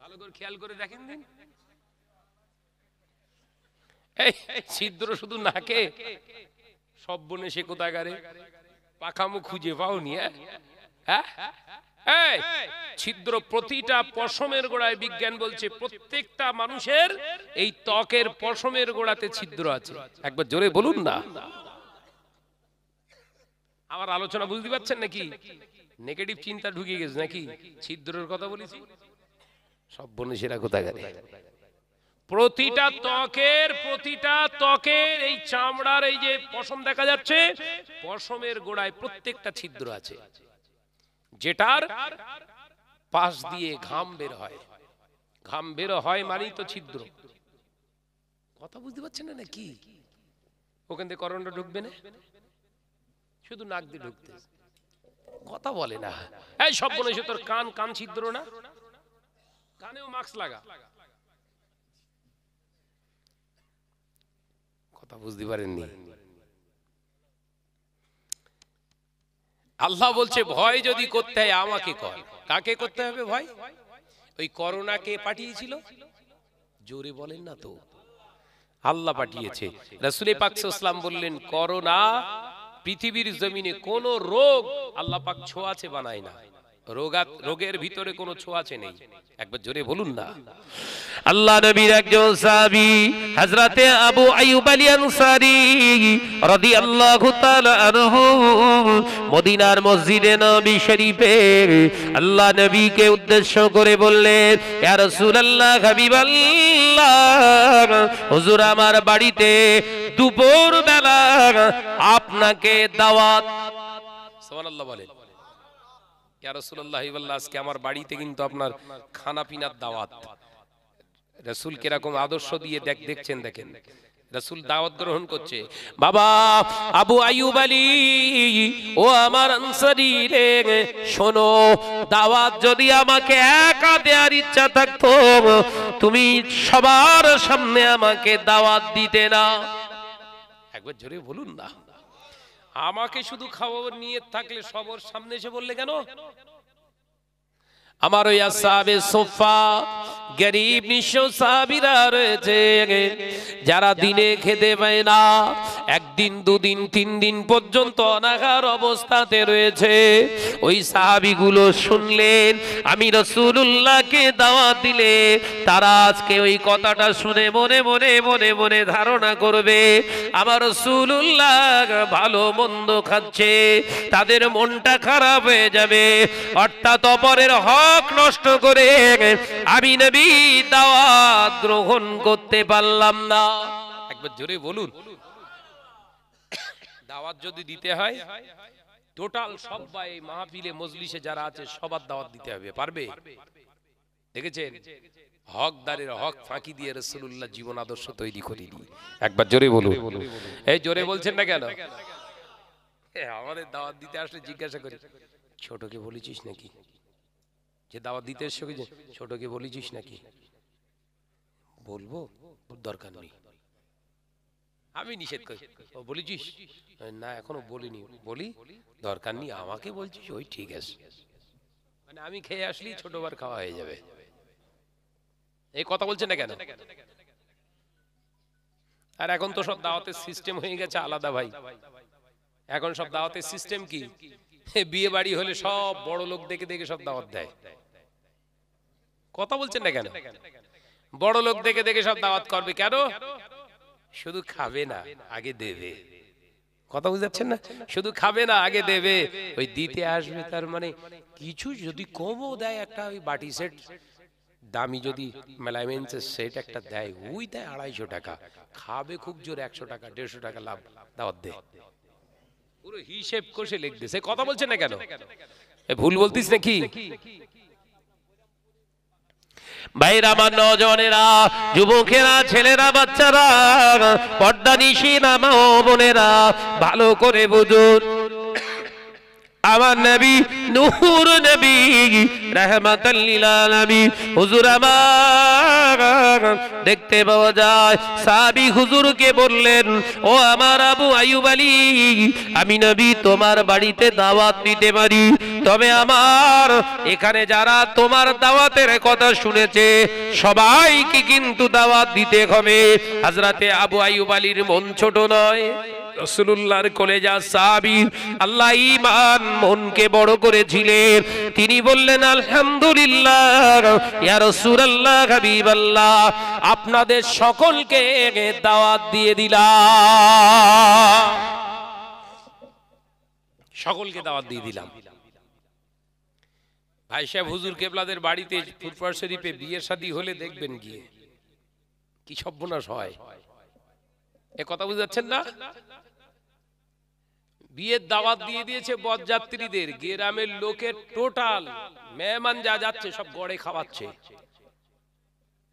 ভালো করে খেয়াল করে দেখেন দিন, এই ছিদ্র শুধু নাকে? সব বনে সে কোথাকারে পাখামো খুঁজে পাওনি? হ্যাঁ, ছিদ্র প্রতিটা পশমের গোড়ায়, বিজ্ঞান বলছে প্রত্যেকটা মানুষের এই ত্বকের পশমের গোড়াতে ছিদ্র আছে। একবার জোরে বলুন না। আমার আলোচনা বুঝতে পারছেন নাকি? নেগেটিভ চিন্তা ঢুকে গেছে নাকি? ছিদ্রের কথা বলেছি, সব বনেছেরা কোথাকারে। প্রতিটা ত্বকের এই চামড়ার এই যে পশম দেখা যাচ্ছে, পশমের গোড়ায় প্রত্যেকটা ছিদ্র আছে, যেটার পাশ দিয়ে ঘাম বের হয়। ঘাম বের হয় মানেই তো ছিদ্র। কথা বুঝতে পারছেন না নাকি? ওখান থেকে করোনা ঢুকবে না, শুধু নাক দিয়ে ঢুকতে, কথা বলে না। এই সব বলে তোর কান ছিদ্র না, কানেও মাস্ক লাগা। কথা বুঝতে পারেননি? আল্লাহ বলছে ভয় যদি করতে হয় আমাকে কর। কাকে করতে হবে ভয়? ওই করোনাকে পাঠিয়েছিল, জোরে বলেন না তো, আল্লাহ পাঠিয়েছে। রাসূল পাক সাল্লাল্লাহু আলাইহি ওয়াসাল্লাম বললেন, করোনা পৃথিবীর জমিনে কোন রোগ আল্লাহ পাক ছোঁয়াচে বানায় না। রোগের ভিতরে কোনো ছোঁয়াচে নেই। একবার জোরে বলুন না। আল্লাহ নবীর একজন সাহাবী হযরতে আবু আইয়ুব আল আনসারী রাদিয়াল্লাহু তাআলা আনহু মদিনার মসজিদে নবী শরীফে আল্লাহ নবীকে উদ্দেশ্য করে বললেন, ইয়া রাসূলুল্লাহ, হাবিবাল্লাহ, হুজুর আমার বাড়িতে দুপুর বেলা আপনাকে দাওয়াত। সুবহানাল্লাহ বলেন। ইয়া রাসূলুল্লাহ, আজকে আমার বাড়িতে কিন্তু আপনার খানা পিনার দাওয়াত। রাসূল কিরকম আদর্শ দিয়ে দেখছেন, দেখেন রাসূল দাওয়াত গ্রহণ করছে। বাবা আবু আইয়ুব আলী, ও আমার আনসারী রে, শোনো, দাওয়াত যদি আমাকে একা দেওয়ার ইচ্ছা থাকতো, তুমি সবার সামনে আমাকে দাওয়াত দিতে না। একবার জোরে বলুন না। আমাকে শুধু খাওয়ার নিয়ত থাকলে সবার সামনে এসে বললে কেন? আমার ওই আসহাবে সুফা গরীব নিঃস্ব সাহাবীরা রয়েছে, যারা দিনে খেতে পায় না, একদিন দুদিন তিন দিন পর্যন্ত অনাহার অবস্থাতে রয়েছে। ওই সাহাবীগুলো শুনলেন আমি রাসূলুল্লাহকে দাওয়াত দিলে তারা আজকে ওই কথাটা শুনে মনে মনে মনে মনে ধারণা করবে আমার রাসূলুল্লাহ ভালো মন্দ খাচ্ছে, তাদের মনটা খারাপ হয়ে যাবে। অর্থাৎ অপরের হক নষ্ট করে আমি নবী দাওয়াত গ্রহণ করতে পারলাম না। একবার জোরে বলুন। দাওয়াত যদি দিতে হয় টোটাল সবাই মাহফিলে মজলিসে যারা আছে সবার দাওয়াত দিতে হবে। পারবে? দেখেছেন হকদারের হক ফাঁকি দিয়ে রাসূলুল্লাহ জীবন আদর্শ তৈরি করেনি। একবার জোরে বলুন। এই জোরে বলছেন না কেন? আমাদের দাওয়াত দিতে আসলে জিজ্ঞাসা করি, ছোটকে বলেছিস নাকি? যে দাওয়াত দিতে এসছো, ছোটকে বলেছিস নাকি? বলবো, দরকার নেই, আমি নিষেধ করি। ও বলেছিস? না এখনো বলিনি। বলি দরকার নেই, আমাকে বলছিস, ওই ঠিক আছে। মানে আমি খেয়ে আসলি ছোটবার খাওয়া হয়ে যাবে। এই কথা বলছেন না কেন? আর এখন তো সব দাওয়াতের সিস্টেম হয়ে গেছে আলাদা ভাই। এখন সব দাওয়াতের সিস্টেম কি, বিয়ে বাড়ি হলে সব বড় লোক দেখে দেখে সব দাওয়াত দেয়। কথা বলছেন না কেন? বড় লোক দেখে দেখে সব দাওয়াত করবে কেন? শুধু খাবে না, আগে দেবে। কথা বুঝাচ্ছেন না? শুধু খাবে না, আগে দেবে। ওই দিতে আসবে, তার মানে কিছু যদি কমও দেয়, একটা ওই বাটি সেট দামি যদি মেলামেন্সের সেট একটা দেয়, ওই দেয় 250 টাকা। খাবে খুব জোর 100 টাকা 150 টাকা লাভ দাওয়াত দেয়। পুরো হিসেব কষে লিখবে। সে কথা বলছেন না কেন? ভুল বলতিস নাকি? ভাইরা আমার, নজনেরা, যুবকেরা, ছেলেরা, বাচ্চারা, পর্দানিশীনা মা ও বোনেরা, ভালো করে বুঝুন, আমার নবী নূর নবী রাহমাতাল লিল আলামিন হুজুর আমার দেখতে পাওয়া যায় সাহাবী হুজুরকে বললেন, ও আমার আবু আইয়ুব আলী, আমি নবী তোমার বাড়িতে দাওয়াত দিতে পারি, তবে আমার এখানে যারা তোমার দাওয়াতের কথা শুনেছে সবাইকে কিন্তু দাওয়াত দিতে হবে। হযরতে আবু আইয়ুব আলীর মন ছোট নয়, রাসূলুল্লাহর কলেজা সাহাবী, আল্লাহ ঈমান মনকে বড় করেছিলেন। তিনি বললেন, আলহামদুলিল্লাহ ইয়া রাসূলুল্লাহ, হাবিবাল্লাহ, আপনাদের সকলকে দাওয়াত দিয়ে দিলাম, সকলকে দাওয়াত দিয়ে দিলাম। ভাই সাহেব হুজুর কেবলাদের বাড়িতে ফুরফুরা শরীফে বিয়ে শাদী হলে দেখবেন গিয়ে কি সর্বনাশ হয়। এ কথা বুঝাচ্ছেন না? বিয়ের দাওয়াত দিয়ে দিয়েছে বরযাত্রীদের, গ্রামের লোকের টোটাল মেহমান যা যাচ্ছে সব গড়ে খাওয়াচ্ছে।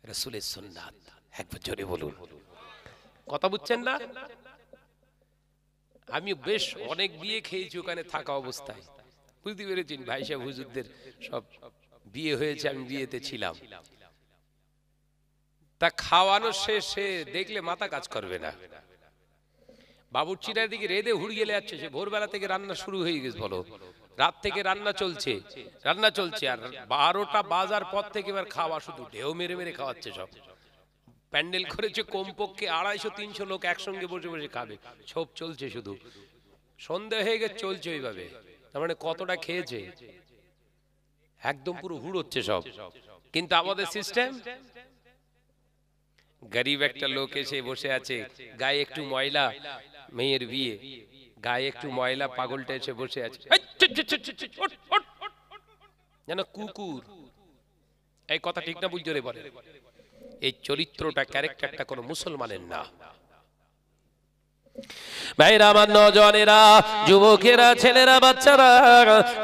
রাসূলের সুন্নাত, একবার জোরে বলুন। কথা বুঝছেন না? আমি বেশ অনেক বিয়ে খেয়েছি ওখানে থাকা অবস্থায়, বুঝতে পেরেছেন? ভাই সাহেব হুজুরদের সব বিয়ে হয়েছে, আমি বিয়েতে ছিলাম। তা খাওয়ানো শেষে দেখলে মাথা কাজ করবে না, বাবুর্চিটার দিকে রেদে হুড় গেলে যাচ্ছে। সে ভোরবেলা থেকে রান্না শুরু হয়ে গেছে, বলো রাত থেকে রান্না চলছে, আর 12টা বাজার পর থেকে এবার খাওয়া শুধু ঢেউ মেরে মেরে খাওয়াচ্ছে। সব প্যান্ডেল করেছে কমপক্ষে 250-300 লোক একসঙ্গে বসে বসে খাবে, সব চলছে শুধু। সন্ধ্যা হয়ে গেছে, চলছে ওইভাবে। তার মানে কতটা খেয়েছে, একদম পুরো হুড় হচ্ছে সব। কিন্তু আমাদের সিস্টেম, গরিব একটা লোক এসে বসে আছে, গায়ে একটু ময়লা, মেয়ের বিয়ে, গায়ে একটু ময়লা, পাগলটা এসে বসে আছে যেন কুকুর। এই কথা ঠিক না? বুঝতে বলে এই চরিত্রটা, ক্যারেক্টারটা কোনো মুসলমানের না। ভাইরা আমার, নওজওয়ানেরা, যুবকেরা, ছেলেরা, বাচ্চারা,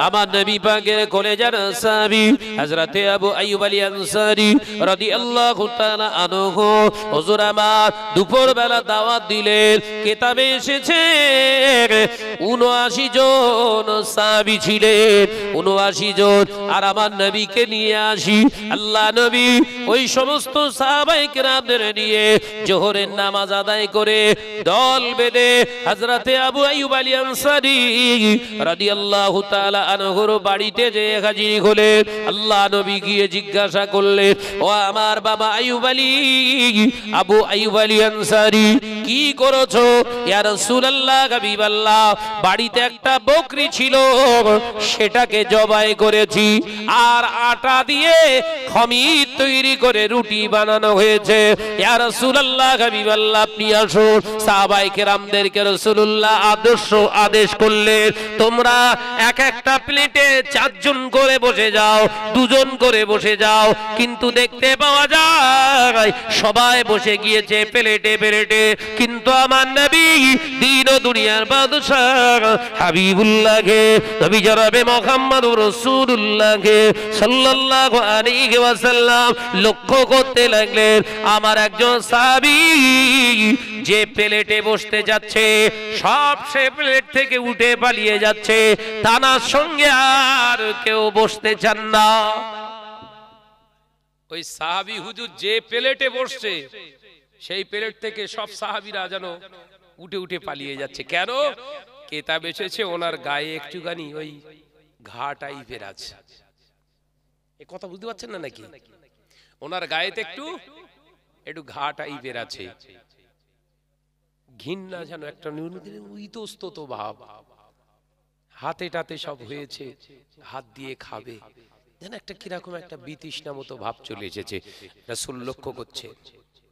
আমার নবী পাকের কলেজার সাহাবী হযরতে আবু আইয়ুব আলী আনসারী রাদিয়াল্লাহু তাআলা আনহু হুজুর আমার দুপুর বেলা দাওয়াত দিলেন। কিতাবে এসেছে 79 জন সাহাবী ছিলেন, 79 জন, আর আমার নবীকে নিয়ে আসি। আল্লাহ নবী ওই সমস্ত সাহাবায়ে কেরামদের নিয়ে জোহরের নামাজ আদায় করে দল বেঁধে হযরতে আবু আইয়ুব আলী আনসারী রাদিয়াল্লাহু তাআলা আনহুর বাড়িতে যেয়ে হাজির হলেন। আল্লাহ নবী গিয়ে জিজ্ঞাসা করলেন, ও আমার বাবা আইয়ুব আলী, আবু আইয়ুব আলী আনসারী, কি করেছো? ইয়া রাসূলুল্লাহ, হাবিবাল্লাহ, বাড়িতে একটা বকরি ছিল, সেটাকে জবাই করেছি, আর আটা দিয়ে খমির তৈরি করে রুটি বানানো হয়েছে। ইয়া রাসূলুল্লাহ, হাবিবাল্লাহ, আপনি আসুন। সাহাবায়ে কেরামদেরকে রাসূলুল্লাহ আদেশ করলেন, তোমরা এক একটা প্লেটে 4 জন করে বসে যাও, 2 জন করে বসে যাও। কিন্তু দেখতে পাওয়া যায় সবাই বসে গিয়েছে প্লেটে প্লেটে, কিন্তু আমার নবী দিন ও দুনিয়ার বাদশাহ হাবিবুল্লাহকে, নবী জনাবে মুহাম্মদুর রাসূলুল্লাহকে সাল্লাল্লাহু আলাইহি ওয়াসাল্লাম লক্ষ্য করতে লাগলেন। আমার একজন সাহাবী যে প্লেটে বসতে যাচ্ছে, সব সে প্লেট থেকে উঠে পালিয়ে যাচ্ছে, তার সঙ্গে আর কেউ বসতে চান না। ওই সাহাবী হুজুর যে প্লেটে বসছে, সেই প্লেট থেকে সব সাহাবীরা যেন উঠে উঠে পালিয়ে যাচ্ছে। কেন? কিতাব এসেছে ওনার গায়ে একটুখানি ওই ঘা টাইপের আছে। এই কথা বুঝতে পারছেন না নাকি? ওনার গায়েতে একটু ঘা টাইপের আছে। ঘৃণা যেন একটা ইতস্তত ভাব, হাতে টাতে সব হয়েছে, হাত দিয়ে খাবে, যেন একটা কিরকম একটা বিতৃষ্ণা মতো ভাব চলে এসেছে। রাসূল লক্ষ্য করছে,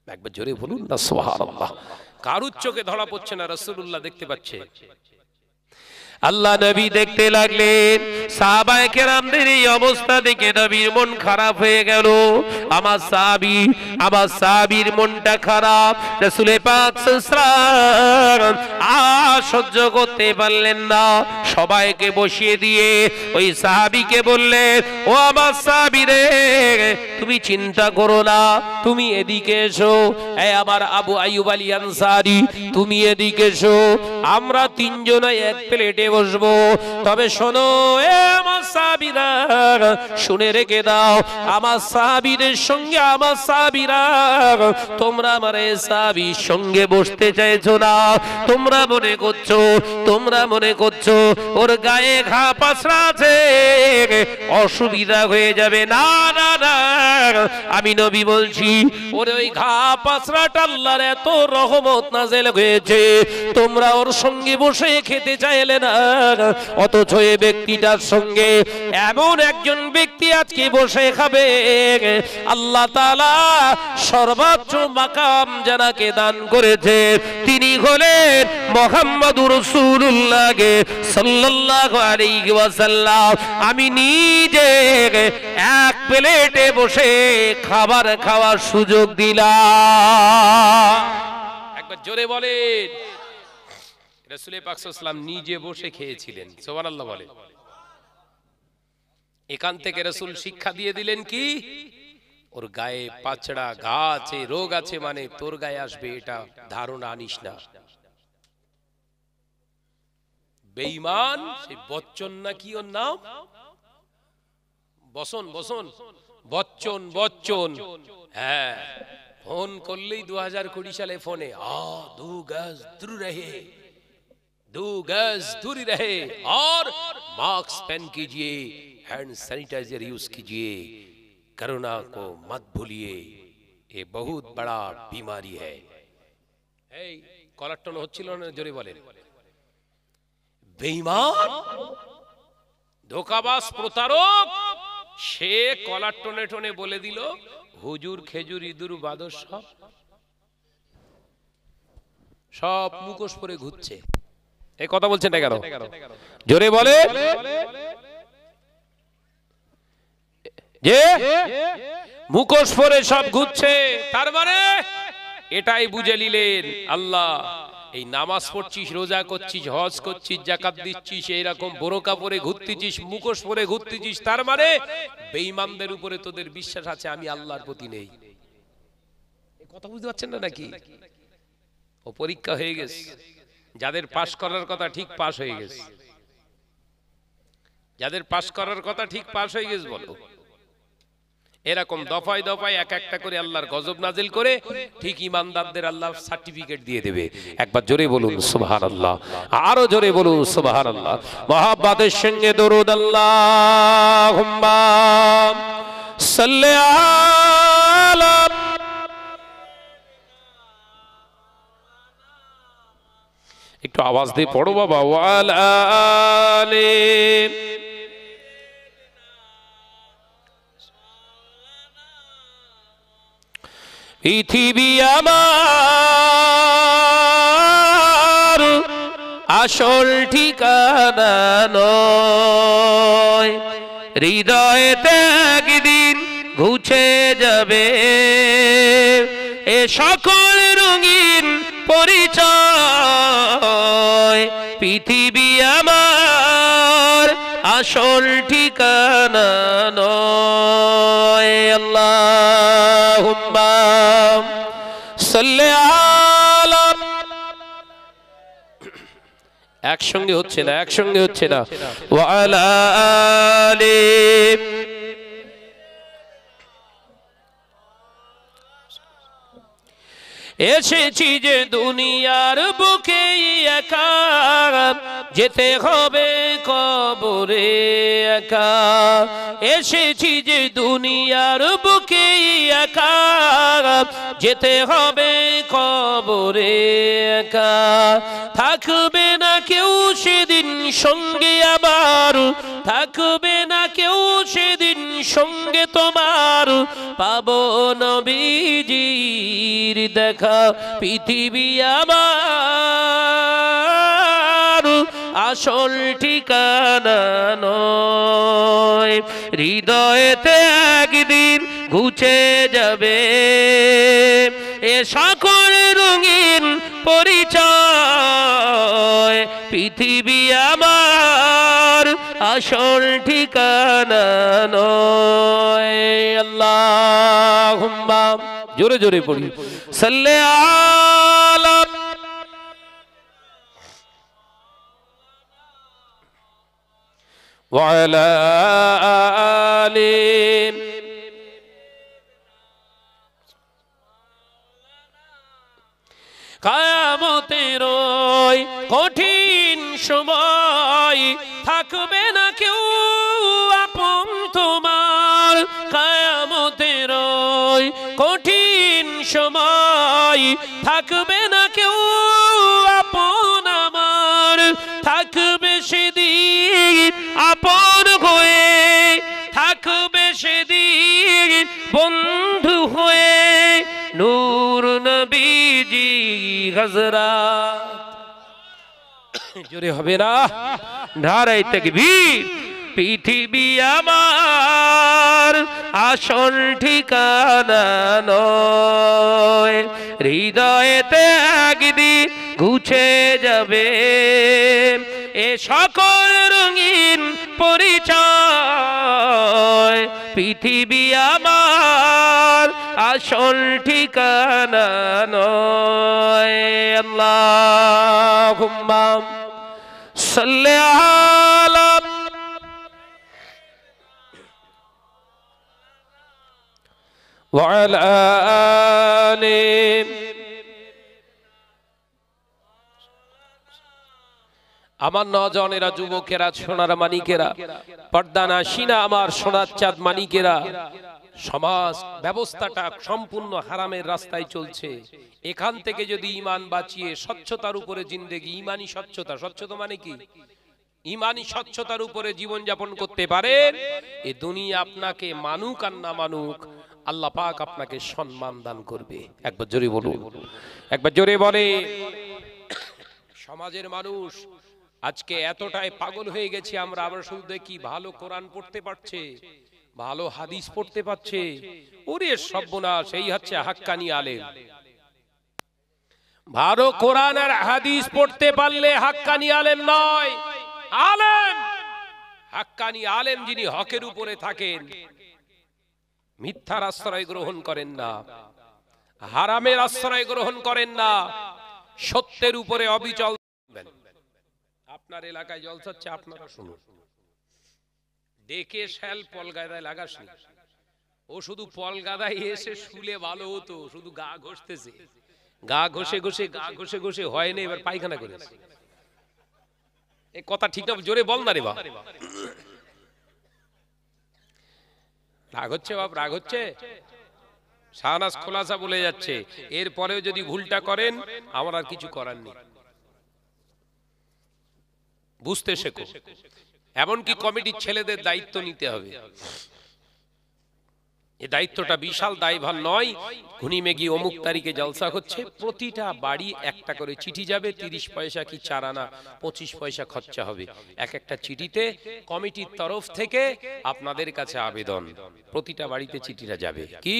একবার জোরে বলুন না সুবহানাল্লাহ। কারুর চোখে ধরা পড়ছে না, রাসূলুল্লাহ দেখতে পাচ্ছে। আল্লাহ নবী দেখতে লাগলেন সাহাবায়ে কেরামদের এই অবস্থা দেখে নবীর মন খারাপ হয়ে গেল। আমার সাহাবীর মনটা খারাপ। রাসূল পাক সাল্লাল্লাহু আলাইহি সহ্য করতে পারলেন না, সবাইকে বসিয়ে দিয়ে ওই সাহাবীকে বললেন, ও আমার সাহাবী রে, তুমি চিন্তা করো না, তুমি এদিকে এসো। এই আমার আবু আইয়ুব আল আনসারী, তুমি এদিকে এসো, আমরা তিনজনে এক প্লেটে বসবো। তবে শোনো এ আমার সাহাবীরা, শুনে রেখে দাও, আমার সাহাবীদের সঙ্গে আমার সাহাবীরা, তোমরা আমার এই সাহাবীর সঙ্গে বসতে চাইছো না। তোমরা মনে করছো ওর গায়ে ঘা পাছড়া আছে, অসুবিধা হয়ে যাবে। না না না, আমি নবী বলছি, ওর ওই ঘা পাছড়াটা আল্লাহর এত রহমত নাযিল হয়েছে, তোমরা ওর সঙ্গে বসে খেতে চাইলে না, অথচ এই ব্যক্তিটার সঙ্গে এমন একজন ব্যক্তি আজকে বসে খাবে, আল্লাহ তাআলা সর্বোচ্চ মাকাম যাকে দান করেছে তিনি হলেন মুহাম্মদুর রাসূলুল্লাহ সাল্লাল্লাহু আলাইহি ওয়াসাল্লাম। আমি নিজে এক প্লেটে বসে খাবার খাওয়ার সুযোগ দিলাম। একবার জোরে বলেন, রাসূল পাক সাল্লাল্লাহু আলাইহি ওয়াসাল্লাম নিজে বসে খেয়েছিলেন। সুবহানাল্লাহ বলেন। এখান থেকে রাসূল শিক্ষা দিয়ে দিলেন কি, ওর গায়ে পাচড়া ঘা আছে, রোগ আছে, মানে তোর গায়ে আসবে এটা ধারণা আনিস না। বেঈমান সেই বচ্চন নাকি ওর নাম, বচ্চন, হ্যাঁ, ফোন করলেই 2020 সালে ফোনে दो गज दूर रहे और मास्क पहन कीजिए, हैंड सैनिटाइजर यूज कीजिए, कोरोना को मत भूलिए, ये बहुत बड़ा बीमारी है। कलार टोन হচ্ছিল না, জোরে বলেন। বেঈমান, ধোঁকাবাজ, প্রতারক, সে কলার টোনে টোনে বলে দিল হুজুর খেজুর ইঁদুর বাদর সব মুখোশ পরে ঘুরছে। এই কথা বলছেন না কেন? জোরে বলে যে মুখোশ পরে সব ঘুরছে, তার মানে এটাই বুঝে নিলেন আল্লাহ এই নামাজ পড়ছিস, রোজা করছিস, হজ করছিস, যাকাত দিচ্ছিস, এইরকম বোরকা পরে ঘুরতেছিস, মুখোশ পরে ঘুরতেছিস, তার মানে বেঈমানদের উপরে তোদের বিশ্বাস আছে, আমি আল্লাহর প্রতি নেই। এই কথা বুঝতে পারছেন না নাকি? ও পরীক্ষা হয়ে গেছে, যাদের পাস করার কথা ঠিক পাস হয়ে গেছে, যাদের পাস করার কথা ঠিক পাস হয়ে গেছে বলো। এরকম দফায় দফায় এক একটা করে আল্লাহর গজব নাজিল করে ঠিক ইমানদারদের আল্লাহ সার্টিফিকেট দিয়ে দেবে। একবার জোরে বলুন সুবহানাল্লাহ, আরো জোরে বলুন সুবহানাল্লাহ। মুহাব্বতের সঙ্গে দরুদ আল্লাহুম্মা সাল্লি আলা, একটু আওয়াজ দিয়ে পড়ো বাবা, ওয়ালা আলি। পৃথিবী আমার আসল ঠিকানা নয়, হৃদয়েতে একদিন ঘুচে যাবে এ সকল রঙিন পরিচয়। পৃথিবী আমার আসল ঠিকানা নয়। আল্লাহুম্মা সাল্লি আলা, একসঙ্গে হচ্ছে না, ওয়া আলা আলি। এসেছি যে দুনিয়ার বুকে একা, যেতে হবে কবরে একা। এসেছি যে দুনিয়ার বুকে একা, যেতে হবে কবরে একা। থাকবে না কেউ সেদিন সঙ্গে আবার, থাকবে না কেউ সেদিন সঙ্গে তোমার, পাবো নবীজির দেখা। পৃথিবী আমার আসল ঠিকানা নয়। হৃদয়েতে একদিন ঘুচে যাবে এ সকল রঙিন পরিচয়। পৃথিবী আমার আসল ঠিকানা নয়। আল্লাহুম্মা, জোরে জোরে পড়ি, সাল্লি আলা ওয়া আলা আলি। কিয়ামতের ওই কঠিন সময় থাকবে না কেউ আপন তোমার। কিয়ামতের ওই কঠিন সময় থাকবে না কেউ আপন আমার। থাকবে সেদিন আপন হয়ে, থাকবে সেদিন বন্ধু হয়ে নূর নবীজি হযরত। জোরে হবে না? নারায়ে তাকবীর। পৃথিবী আমার আসল ঠিকানা নয়। হৃদয়েতে একদিন ঘুচে যাবে এ সকল রঙিন পরিচয়। পৃথিবী আমার আসল ঠিকানা নয়। আল্লাহুম্মা সাল্লি আলা ওয়া আলা আলি। আমার নজনেরা, যুবকেরা, সোনার মানিকেরা, পর্দানাসীনা আমার সোনার চাঁদ মানিকেরা, সমাজ ব্যবস্থাটা সম্পূর্ণ হারামের রাস্তায় চলছে। এখান থেকে যদি ঈমান বাঁচিয়ে স্বচ্ছতার উপরে জিন্দেগি, ঈমানি স্বচ্ছতা, স্বচ্ছতা মানে কি? ঈমানি স্বচ্ছতার উপরে জীবন যাপন করতে পারেন, এই দুনিয়া আপনাকে মানুক আর না মানুক আল্লাহ পাক আপনাকে সম্মান দান করবে। একবার জোরে বলুন, একবার জোরে বলে। সমাজের মানুষ আজকে এতটাই পাগল হয়ে গেছে, আমরা শুধু দেখি ভালো কোরআন পড়তে পারছে, ভালো হাদিস পড়তে পারছে, ওরে সর্বনাশ, এই হচ্ছে হাক্কানি আলেম। ভালো কোরআন আর হাদিস পড়তে পারলে হাক্কানি আলেম নয়। আলেম, হাক্কানি আলেম যিনি হকের উপরে থাকেন, মিথ্যার আশ্রয় গ্রহণ করেন না, হারামের আশ্রয় গ্রহণ করেন না, সত্যের উপরে অবিচল। আপনার এলাকায় জলসা হচ্ছে, আপনারা শুনুন। ডেকে শ্যাল পলগাদায় লাগাসনি, ও শুধু পলগাদায় এসে শুলে ভালো হতো, শুধু গা ঘষতেছে, গা ঘষে ঘষে গা ঘষে ঘষে হয় না, এবার পায়খানা করেছে। এই কথা ঠিক না? জোরে বল না রে বাপ। রাগ হচ্ছে বাপ, রাগ হচ্ছে। শাহনাজ খোলাসা বলে যাচ্ছে, এরপরেও যদি ভুলটা করেন আমার আর কিছু করার নেই। বুঝতে শেখো, এমনকি কমিটির ছেলেদের দায়িত্ব নিতে হবে। এই দায়িত্বটা বিশাল দায়ভার নয়। ঘুনিমেগি অমুক তারিখে জলসা হচ্ছে, প্রতিটা বাড়ি একটা করে চিঠি যাবে, 30 পয়সা কি 4 আনা 25 পয়সা খরচা হবে। এক একটা চিঠিতে কমিটির তরফ থেকে আপনাদের কাছে আবেদন, প্রতিটা বাড়িতে চিঠিটা যাবে। কি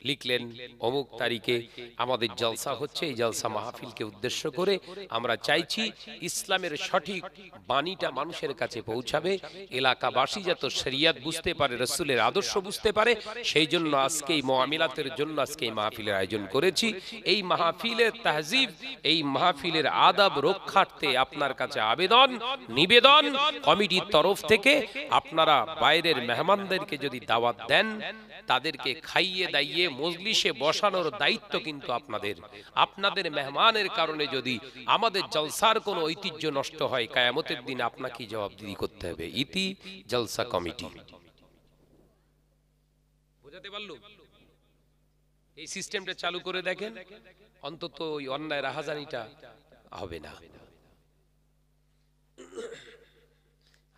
লিখলেন? অমুক তারিখে আমাদের জলসা হচ্ছে, এই জলসা মাহফিলকে উদ্দেশ্য করে আমরা চাইছি ইসলামের সঠিক বাণীটা মানুষের কাছে পৌঁছাবে, এলাকাবাসী যাতে শরিয়ত বুঝতে পারে, রাসূলের আদর্শ বুঝতে পারে, সেই জন্য আজকে এই মুআমিলাতের জন্য আজকে এই মাহফিলের আয়োজন করেছি। এই মাহফিলের তাহজিব, এই মাহফিলের আদাব রক্ষার্থে আপনার কাছে আবেদন নিবেদন, কমিটির তরফ থেকে আপনারা বাইরের মেহমানদেরকে যদি দাওয়াত দেন, তাদেরকে খাইয়ে দাইয়ে মজলিসে বসানোর দায়িত্ব কিন্তু আপনাদের। আপনাদের মেহমানের কারণে যদি আমাদের জলসার কোনো ঐতিহ্য নষ্ট হয়, কিয়ামতের দিন আপনাকে জবাবদিহি করতে হবে। ইতি জলসা কমিটি। বুঝাতে পারলো? এই সিস্টেমটা চালু করে দেখেন, অন্তত ওই অন্যায় রাহাজানিটা হবে না।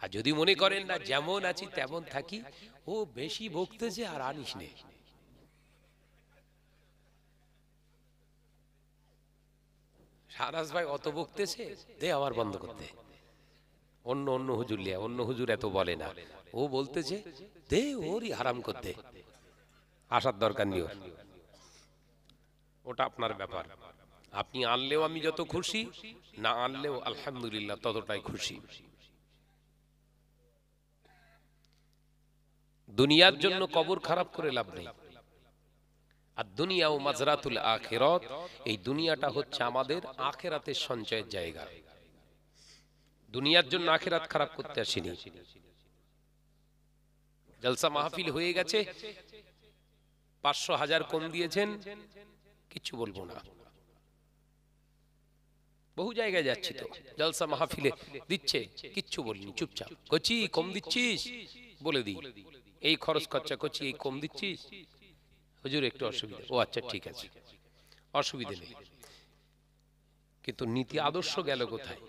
আর যদি মনে করেন না যেমন আছি তেমন থাকি, ও বেশি বকতেছে আর আনিস নেই, শাহনাজ ভাই অত বকতেছে, দে আবার বন্ধ করতে। অন্য অন্য হুজুর লিয়া, অন্য হুজুর এত বলে না, ও বলতেছে দে ওরই হারাম করতে, আসার দরকার নেই ওর। ওটা আপনার ব্যাপার, আপনি আনলেও আমি যত খুশি, না আনলেও আলহামদুলিল্লাহ ততটাই খুশি। দুনিয়ার জন্য কবর খারাপ করে লাভ নেই। আর দুনিয়া ও মাজরাতুল আখিরাত, এই দুনিয়াটা হচ্ছে আমাদের আখিরাতের সঞ্চয়ের জায়গা। দুনিয়ার জন্য আখিরাত খারাপ করতে আসিনি। জলসা মাহফিল হয়ে গেছে, 500,000 কম দিয়েছেন, কিছু বলবো না। বহু জায়গায় যাচ্ছি তো, জলসা মাহফিলে দিচ্ছে, কিচ্ছু বলিনি, চুপচাপ কচি কম দিচ্ছিস বলে দিই, এই খরচ খরচা করছি, এই কম দিচ্ছিস হুজুর একটু অসুবিধা, ও আচ্ছা ঠিক আছে, অসুবিধা নেই। কিন্তু নীতি আদর্শ গেল কোথায়?